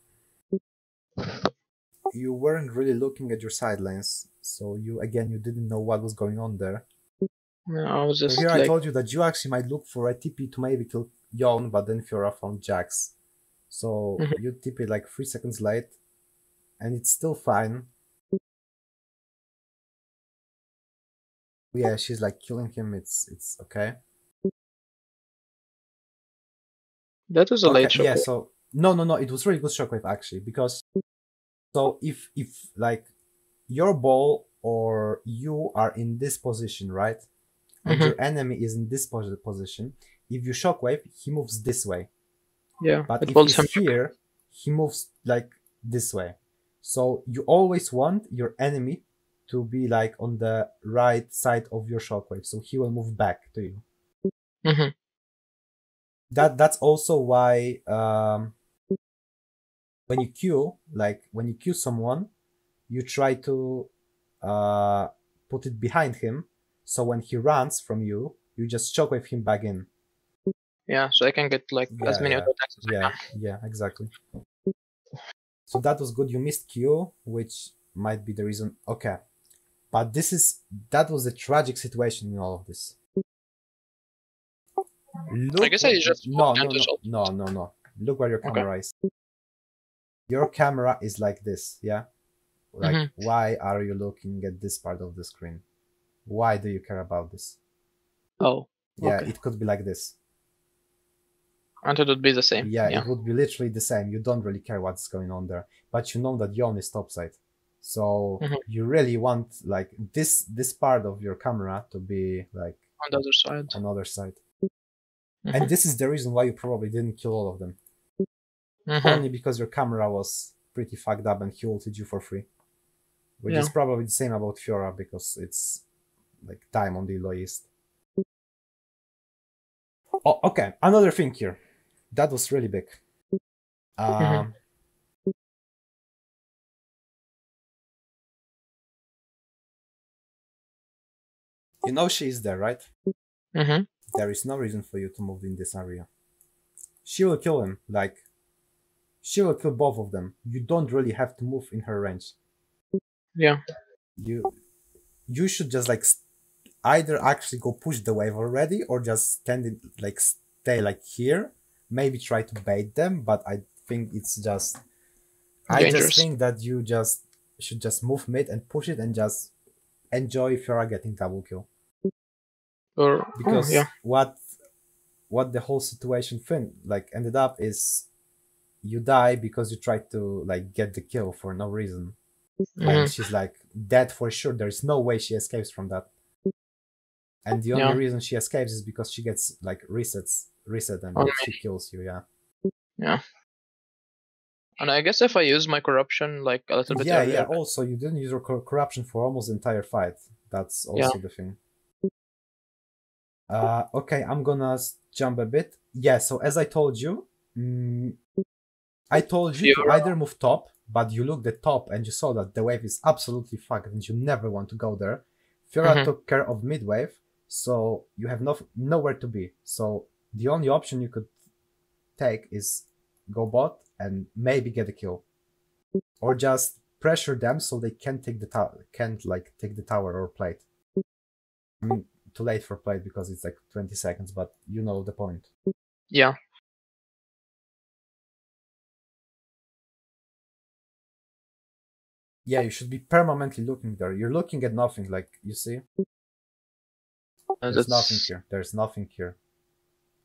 you weren't really looking at your sidelines, so you didn't know what was going on there. Yeah, I was So here just I like, told you that you actually might look for a TP to maybe kill Yon, but then Fiora found Jax. So mhm. you TP like 3 seconds late, and it's still fine. Yeah, she's like killing him. It's okay. That was a late Okay, yeah. shockwave. So no. It was really good shockwave actually because so if like your ball or you are in this position, right, and Mhm. your enemy is in this position, if you shockwave, he moves this way. Yeah, But it if holds he's him back. here, he moves like this way. So you always want your enemy to be like on the right side of your shockwave, so he will move back to you. Mhm. That's also why when you queue someone, you try to uh, put it behind him, so when he runs from you, you just shockwave him back in. Yeah, so I can get like as Yeah, many yeah, auto attacks as I yeah, can. yeah, exactly. So that was good. You missed Q, which might be the reason. Okay, but that was a tragic situation in all of this. I Look, guess I just no, walked and no, just no, ult. no, no, no. Look where your Okay. camera is. Your camera is like this, yeah? Like, Mhm. why are you looking at this part of the screen? Why do you care about this? Oh, Yeah, okay. it could be like this. And it would be the same. Yeah, Yeah. it would be literally the same. You don't really care what's going on there, but you know that Yon is topside, so Mhm. you really want like this part of your camera to be like On the other side. on other side. And Mhm. this is the reason why you probably didn't kill all of them. Mhm. Only because your camera was pretty fucked up and he ulted you for free. Which Yeah. is probably the same about Fiora because it's like time on the lowest. Oh, okay. Another thing here. That was really big. Mhm. Um, you know she is there, right? Mhm. There is no reason for you to move in this area. She will kill him. Like she will kill both of them. You don't really have to move in her range. Yeah. You should just like either actually go push the wave already, or just stand in, like stay like here. Maybe try to bait them, but I think it's just. I just Dangerous. think that you just should just move mid and push it and just enjoy if you are getting double kill. Or Because yeah. what the whole situation thing like ended up is you die because you tried to like get the kill for no reason. And she's like dead for sure. There's no way she escapes from that. And the only Yeah. reason she escapes is because she gets like reset and On she kills you. Yeah. Yeah. And I guess if I use my corruption like a little bit Yeah. earlier. Also, you didn't use your corruption for almost the entire fight. That's also the thing. Okay, I'm gonna jump a bit. Yeah. So as I told you, I told you to either move top, but you looked at top and you saw that the wave is absolutely fucked and you never want to go there. Fiora took care of mid wave, so you have nowhere to be. So the only option you could take is go bot and maybe get a kill, or just pressure them so they can't take the take the tower or plate. I mean, too late for plate because it's like 20 seconds, but you know the point. Yeah. Yeah, you should be permanently looking there. You're looking at nothing, like you see. There's nothing here. There's nothing here.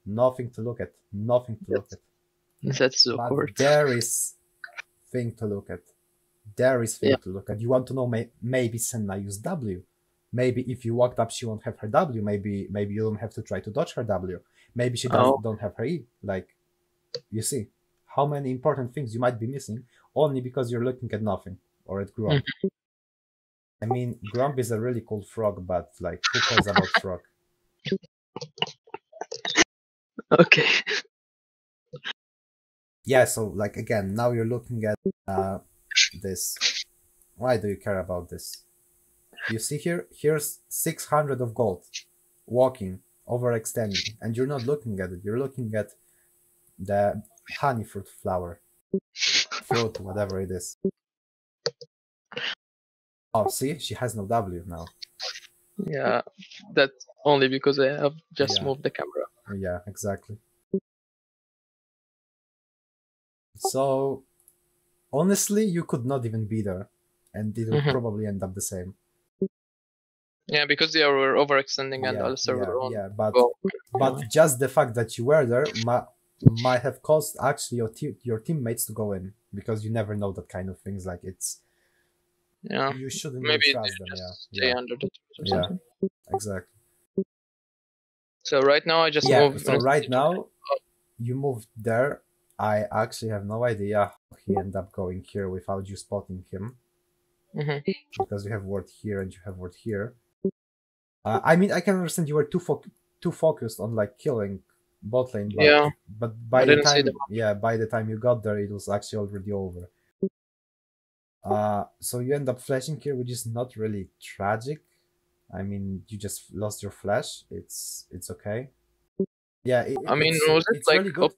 Nothing to look at. Nothing to look at. That's so But there is thing to look at. There is thing to look at. You want to know maybe Senna used W. Maybe if you walked up, she won't have her W. Maybe you don't have to try to dodge her W. Maybe she don't have her E. Like, you see, how many important things you might be missing only because you're looking at nothing or at Grump. I mean, Grump is a really cool frog, but like, who cares about frog? Okay. Yeah, so like again, now you're looking at this. Why do you care about this? You see here, here's 600 of gold, walking, overextending, and you're not looking at it. You're looking at the honey fruit flower, fruit, whatever it is. Oh, see, she has no W now. Yeah, that's only because I have just moved the camera. Yeah, exactly. So, honestly, you could not even be there, and it would probably end up the same. Yeah, because they were overextending and also yeah, but just the fact that you were there might have caused actually your teammates to go in, because you never know that kind of things. Like it's you shouldn't maybe trust them. Stay under the or something. Exactly. So right now I just moved. So right now you moved there. I actually have no idea how he ended up going here without you spotting him. Because you have ward here and you have ward here. I mean, I can understand you were too focused on like killing bot lane, but by the time by the time you got there, it was actually already over. So you end up flashing here, which is not really tragic. I mean, you just lost your flash. It's okay. Yeah, I mean, was it like really good.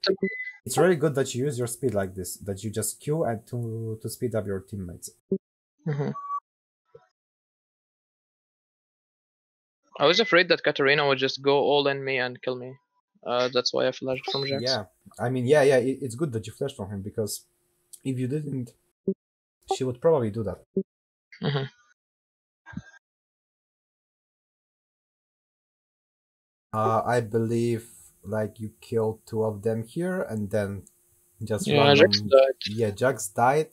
It's really good that you use your speed like this, that you just Q and to speed up your teammates. I was afraid that Katarina would just go all in me and kill me. That's why I flashed from Jax. Yeah, I mean, it's good that you flashed from him, because if you didn't, she would probably do that. I believe like you killed 2 of them here, and then just Jax died. Yeah, Jax died.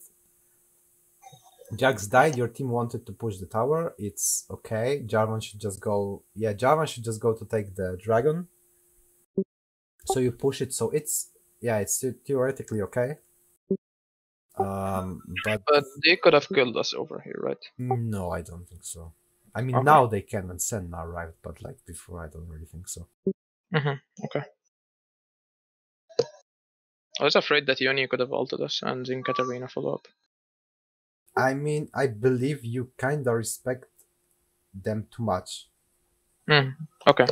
Jax died. Your team wanted to push the tower. It's okay. Jarvan should just go. Yeah, Jarvan should just go to take the dragon. So you push it. So it's theoretically okay. But they could have killed us over here, right? No, I don't think so. I mean, now they can when Senna arrived, but like before, I don't really think so. Okay. I was afraid that Yoni could have ulted us and then Katarina follow up. I mean, I believe you kinda respect them too much. Okay.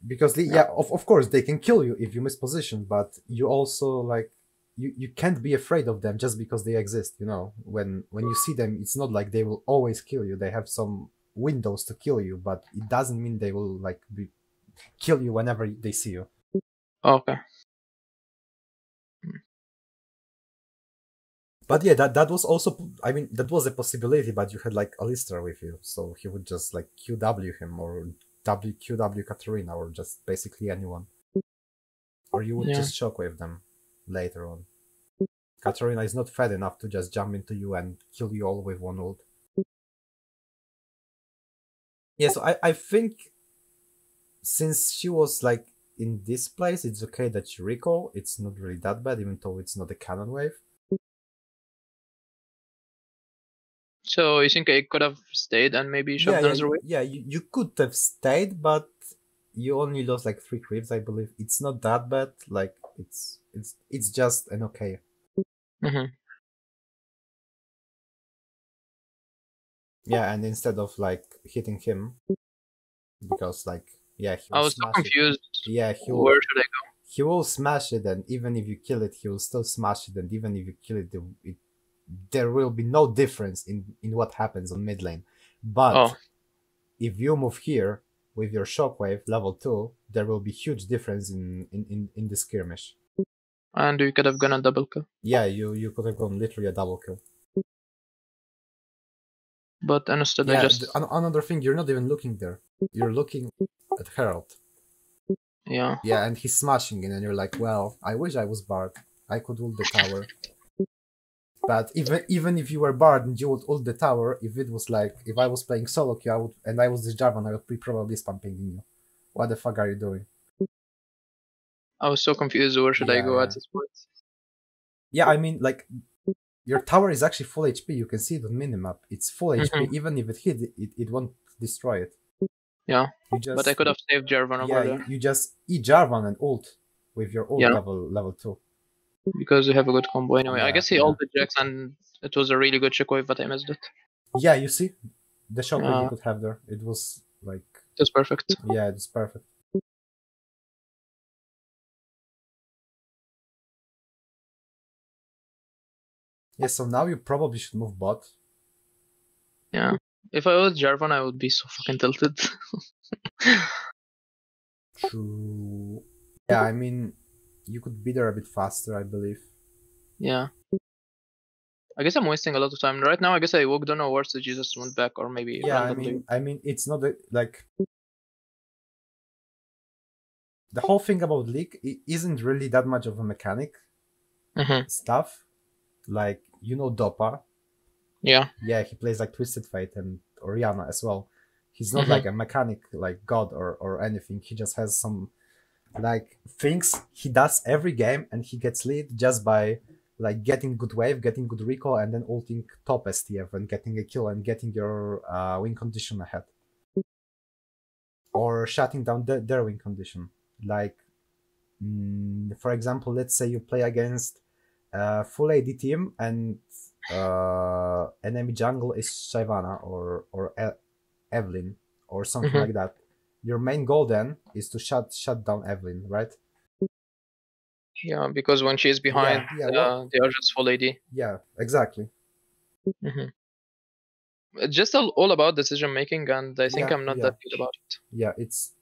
Because of course they can kill you if you miss position, but you also like you can't be afraid of them just because they exist. You know, when you see them, it's not like they will always kill you. They have some windows to kill you, but it doesn't mean they will like kill you whenever they see you. Okay. But yeah, that was also, I mean, that was a possibility, but you had like Alistair with you, so he would just like QW him or QW Katarina or just basically anyone. Or you would Yeah. just shockwave them later on. Katarina is not fed enough to just jump into you and kill you all with one ult. Yeah, so I think since she was like in this place, it's okay that she recall. It's not really that bad, even though it's not a cannon wave. So you think I could have stayed and maybe shoved another wave? Yeah. You could have stayed, but you only lost like 3 creeps, I believe. It's not that bad. Like it's just an okay. Mm-hmm. Yeah, and instead of like hitting him, because like yeah, he I will was so smash it. confused. Yeah, Where should I go? he will smash it, and even if you kill it, he will still smash it, and even if you kill it, there will be no difference in what happens on mid lane. But Oh, if you move here with your shockwave level 2, there will be huge difference in the skirmish. and we could have gone a double kill. Yeah, you could have gone literally a double kill. But instead I Yeah, just... another thing, you're not even looking there. You're looking at Herald. Yeah. Yeah, and he's smashing it, and you're like, well, I wish I was Bard. I could ult the tower. But even if you were Bard and you would ult the tower, if it was like, if I was playing solo queue, and I was this Jarvan, I would be probably spam pinging you. What the fuck are you doing? I was so confused. Where should I Yeah, go yeah. at this point? Yeah, I mean, like, your tower is actually full HP. You can see it on minimap. It's full HP. Even if it hit, it won't destroy it. Yeah. You just, But I could have saved Jarvan over there. you just eat Jarvan and ult with your ult level 2. Because we have a good combo anyway. I Yeah, guess he yeah. ulted Jax and it was a really good shockwave, but I missed it. Yeah, you see? The shockwave you Yeah. could have there. It was like, It was perfect. yeah, it's perfect. Yeah, so now you probably should move bot. Yeah. If I was Jarvan, I would be so fucking tilted. True. Yeah, I mean, you could be there a bit faster, I believe. Yeah. I guess I'm wasting a lot of time. Right now, I guess I walked on a worse, so Jesus went back, or maybe Yeah, randomly. I mean, it's not like the whole thing about League isn't really that much of a mechanic stuff. Like, you know, Dopa. Yeah. Yeah, he plays like Twisted Fate and Orianna as well. He's not like a mechanic like God or anything. He just has some like things he does every game, and he gets lead just by like getting good wave, getting good recall, and then ulting top STF and getting a kill and getting your win condition ahead, or shutting down their win condition. Like, for example, let's say you play against a full AD team and enemy jungle is Shyvana or Evelyn or something like that. Your main goal then is to shut down Evelyn, right? Yeah, because when she's behind, Yeah, well, they are just full AD. Yeah, exactly. It's just all about decision making, and I think Yeah, I'm not yeah. that good about it. Yeah, it's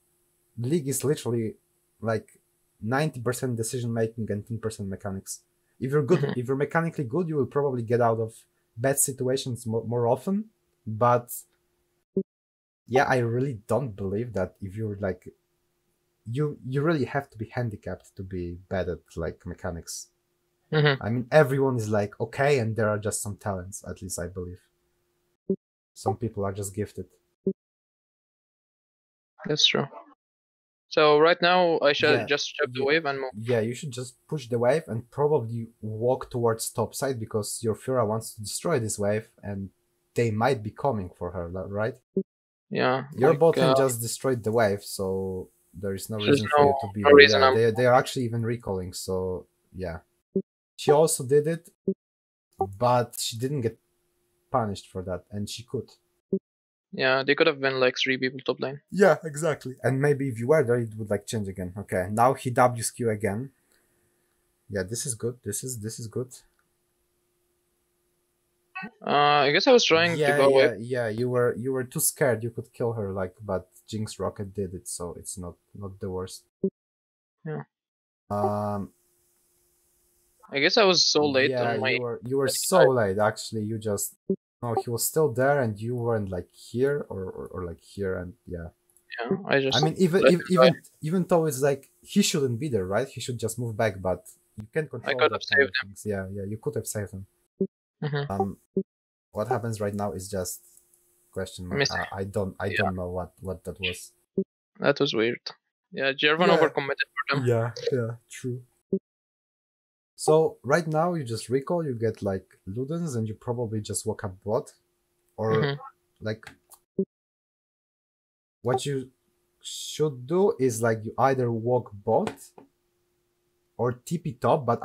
League is literally like 90% decision making and 10% mechanics. If you're good, if you're mechanically good, you will probably get out of bad situations more often. But yeah, I really don't believe that if you're like, you really have to be handicapped to be bad at like mechanics. I mean, everyone is like okay, and there are just some talents. At least I believe. Some people are just gifted. That's true. So right now I should just chop the wave and move. Yeah, you should just push the wave and probably walk towards top side, because your Fura wants to destroy this wave and they might be coming for her, right? Yeah. Your bot lane just destroyed the wave, so there is no reason for you to be no there. reason Yeah, they are actually even recalling, so yeah. She also did it, but she didn't get punished for that, and she could. Yeah, they could have been like 3 people top lane. Yeah, exactly. And maybe if you were there, it would like change again. Okay, now he W's Q again. Yeah, this is good. This is good. I guess I was trying to Yeah, go away. yeah. You were too scared. You could kill her, like, but Jinx Rocket did it, so it's not the worst. Yeah. Um, I guess I was so late yeah, on my you were medic so late. Actually, you just no, he was still there, and you weren't like here or like here, and yeah. yeah, I I just mean, even let it die. even though it's like he shouldn't be there, right? He should just move back, but you can I control could have that kind saved of things. Yeah, yeah, you could have saved him. him. What happens right now is just question mark. Missing. I Yeah, don't know what that was. that was weird. Yeah, Jervan Yeah, overcommitted for them. yeah, true. So right now you just recall, you get like Ludens, and you probably just walk up bot, or Hmm. like what you should do is like you either walk bot or TP top, but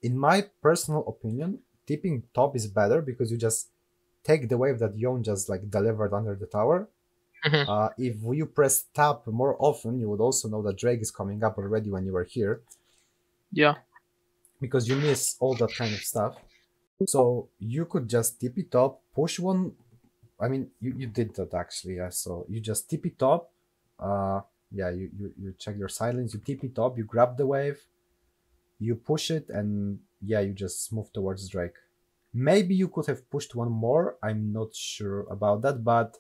in my personal opinion, tipping top is better because you just take the wave that Yon just like delivered under the tower. Hmm. If you press tab more often, you would also know that Drake is coming up already when you were here, Yeah. because you miss all that kind of stuff. So you could just tip it up, push one. I mean, you did that actually, yeah. So you just tip it up. Yeah, you check your silence, you tip it up, you grab the wave, you push it, and yeah, you just move towards Drake. Maybe you could have pushed one more. I'm not sure about that, but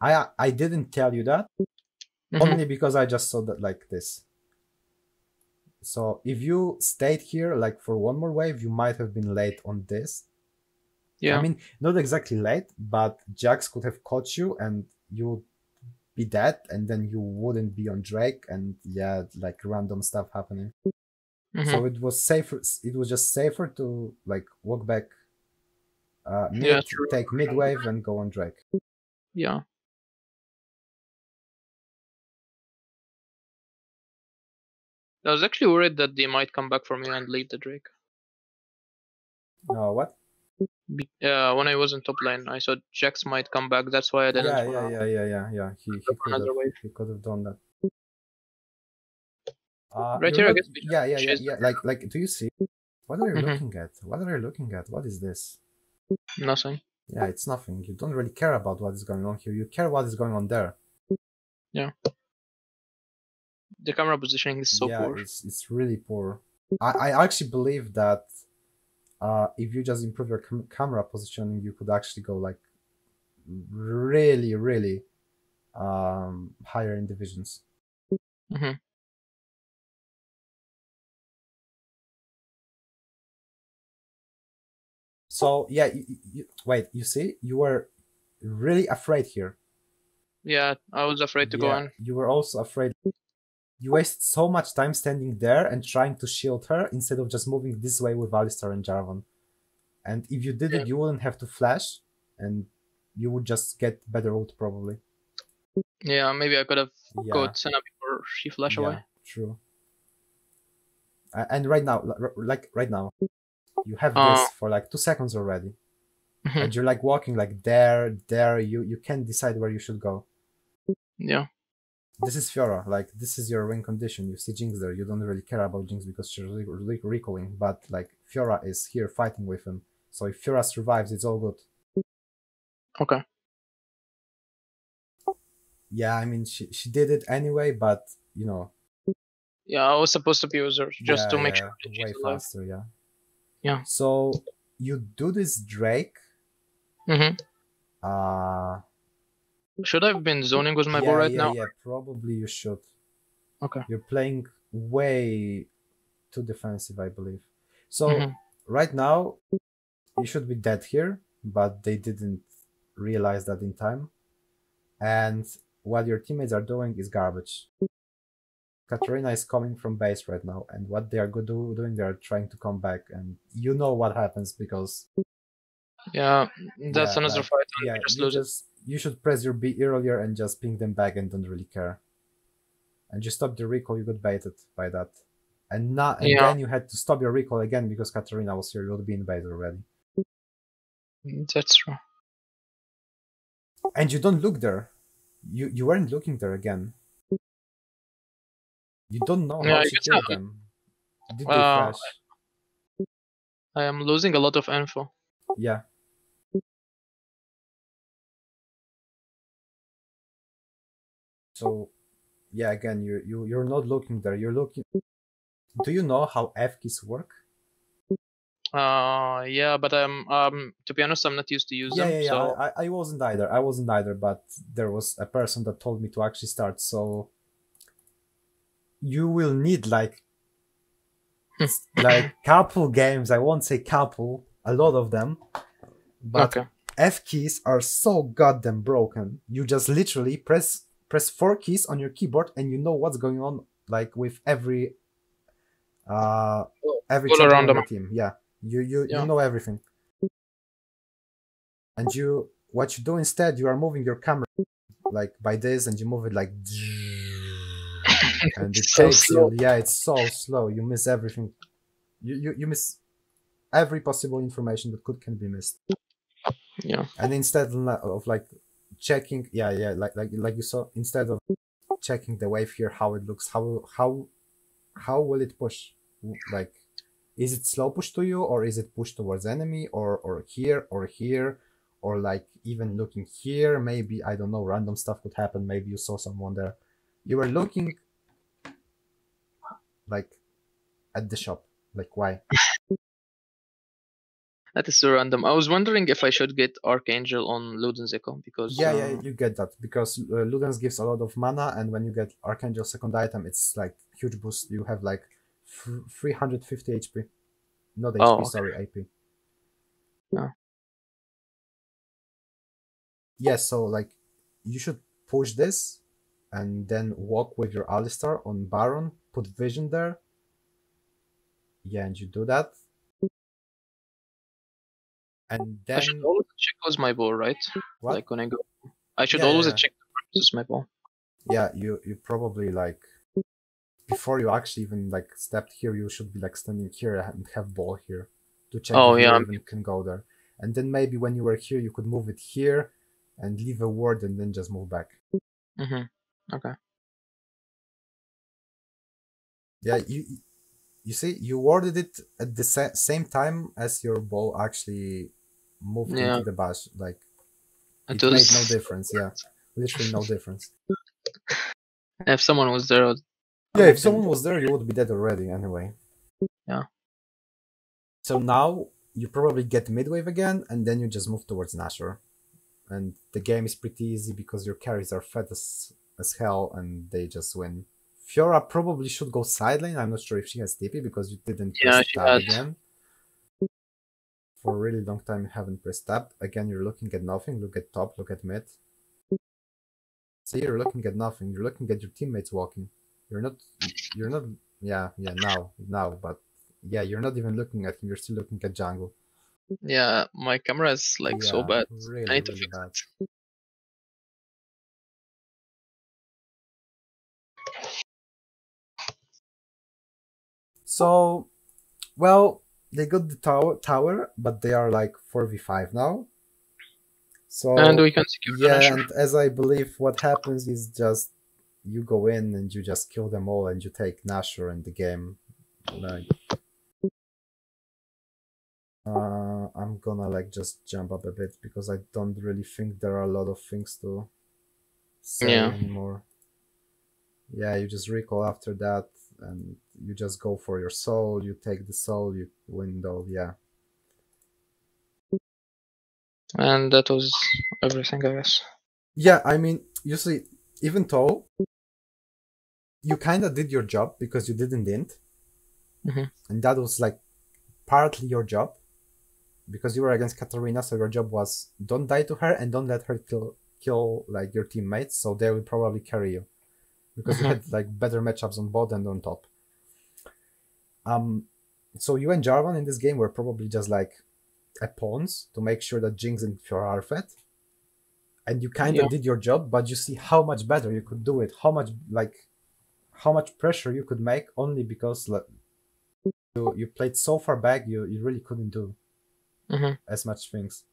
I didn't tell you that Hmm. only because I just saw that like this. So if you stayed here like for one more wave, you might have been late on this. I Yeah. mean, not exactly late, but Jax could have caught you and you would be dead, and then you wouldn't be on Drake, and yeah, like random stuff happening. Hmm. So it was safer. It was just safer to like walk back Yeah. mid, True. take mid wave, and go on Drake. Yeah. I was actually worried that they might come back for me and leave the Drake. What? When I was in top lane, I thought Jax might come back. That's why I didn't Yeah, wanna yeah. look another wave. He could have done that. Right You're here, I not. guess we can chase Yeah. Like, do you see? What are you them. looking at? What are you looking at? What is this? Nothing. Yeah, it's nothing. You don't really care about what is going on here. You care what is going on there. Yeah. The camera positioning is so Yeah, poor. it's really poor. I actually believe that if you just improve your camera positioning, you could actually go like really higher in divisions. Hmm. So yeah, wait. You see, you were really afraid here. Yeah, I was afraid to go Yeah, in. you were also afraid. You waste so much time standing there and trying to shield her instead of just moving this way with Alistar and Jarvan. And if you did Yeah. it, you wouldn't have to flash, and you would just get better ult probably. Yeah, maybe I could have Yeah, caught Senna before she flashed away. yeah, true. And right now, like right now, you have Uh, this for like 2 seconds already, mhm. and you're like walking like there. You can't decide where you should go. Yeah, This is Fiora. Like this is your win condition. You see Jinx there. You don't really care about Jinx because she's recalling. But like Fiora is here fighting with him. So if Fiora survives, it's all good. okay. Yeah, I mean she did it anyway, but you know, Yeah, I was supposed to be with her just to make sure yeah, that way she's alive. faster. Yeah. Yeah. So you do this Drake. Hmm. Uh Should I have been zoning with my bow right now? yeah. Probably you should. Okay. You're playing way too defensive, I believe. So Hmm. right now you should be dead here, but they didn't realize that in time. And what your teammates are doing is garbage. Katarina is coming from base right now, and what they are doing, they are trying to come back, and you know what happens because Yeah, that's yeah, another like fight, and yeah, we just lose it. you should press your B earlier and just ping them back and don't really care. And you stop the recall, you got baited by that. And Yeah, then you had to stop your recall again because Katarina was here, you would be in base already. that's true. And you don't look there. You weren't looking there again. You don't know Yeah, how you she can killed tell. them. Did they Uh, flash? I am losing a lot of info. Yeah. So yeah, again, you're not looking there. You're looking. Do you know how F keys work? Yeah, but to be honest, I'm not used to use Yeah, them. yeah, yeah. So I wasn't either. I wasn't either, but there was a person that told me to actually start. So you will need like couple games. I won't say couple, a lot of them, but okay. F keys are so goddamn broken. You just literally press four keys on your keyboard, and you know what's going on, like with uh every All champion around on them. the team. Yeah, you Yeah. know everything. And you what you do instead, you are moving your camera like by this, and you move it like and it So takes slow. you. Yeah, it's so slow. You miss everything. You miss every possible information that can be missed. Yeah. And instead of like checking, yeah, like you saw, instead of checking the wave here, how it looks, how will it push? Like, is it slow push to you, or is it push towards enemy, or here, or like even looking here? Maybe, I don't know, random stuff could happen. Maybe you saw someone there. You were looking like at the shop. Like, why? That is so random. I was wondering if I should get Archangel on Ludenzeko because Yeah, you get that because Ludens gives a lot of mana, and when you get Archangel second item, it's like huge boost. You have like 350 HP, not HP, oh, okay. sorry, AP. Yeah. Yeah, so like you should push this, and then walk with your Alistar on Baron, put Vision there. Yeah, and you do that, and I should then always check with my ball, right? what? Like when I go, I should Yeah, yeah, always yeah. check the practice my ball. Yeah, you probably like before you actually even like stepped here, you should be like standing here and have ball here to check Oh if you yeah. even can go there. And then maybe when you were here, you could move it here and leave a word and then just move back. Mm-hmm. Okay. Yeah, you see, you worded it at the same time as your ball actually moved Yeah. into the bash. Like, It it made no was. difference. Yeah, literally no difference. If someone was there, I Yeah, would if have been. someone was there, you would be dead already anyway. Yeah. So now you probably get midwave again, and then you just move towards Nashor. And the game is pretty easy because your carries are fed as hell, and they just win. Fiora probably should go sideline. I'm not sure if she has TP because you didn't Yeah, press she tab had. again. For a really long time you haven't pressed tab. Again, you're looking at nothing. Look at top, look at mid. See, you're looking at nothing. You're looking at your teammates walking. You're not, yeah, now, but yeah, you're not even looking at him. You're still looking at jungle. Yeah, my camera is like so Yeah, bad. I really, need to really fix bad. it. So, well, they got the tower, but they are like 4v5 now. And So, we can secure the yeah, Nashor. and as I believe, what happens is just you go in and you just kill them all and you take Nashor in the game. Like, I'm gonna like just jump up a bit because I don't really think there are a lot of things to say Yeah. anymore. Yeah, you just recall after that and you just go for your soul, you take the soul, you win though, yeah. And that was everything, I guess. Yeah, I mean, you see, even though you kinda did your job because you didn't int, Mm-hmm. and that was like partly your job because you were against Katarina, so your job was don't die to her and don't let her kill like your teammates, so they will probably carry you because you Mm-hmm. had like better matchups on bot and on top. So you and Jarvan in this game were probably just like a pawns to make sure that Jinx and Fiora are fed, and you kind Yeah. of did your job, but you see how much better you could do it, how much pressure you could make only because like, you played so far back, you really couldn't do Mm-hmm. as much things.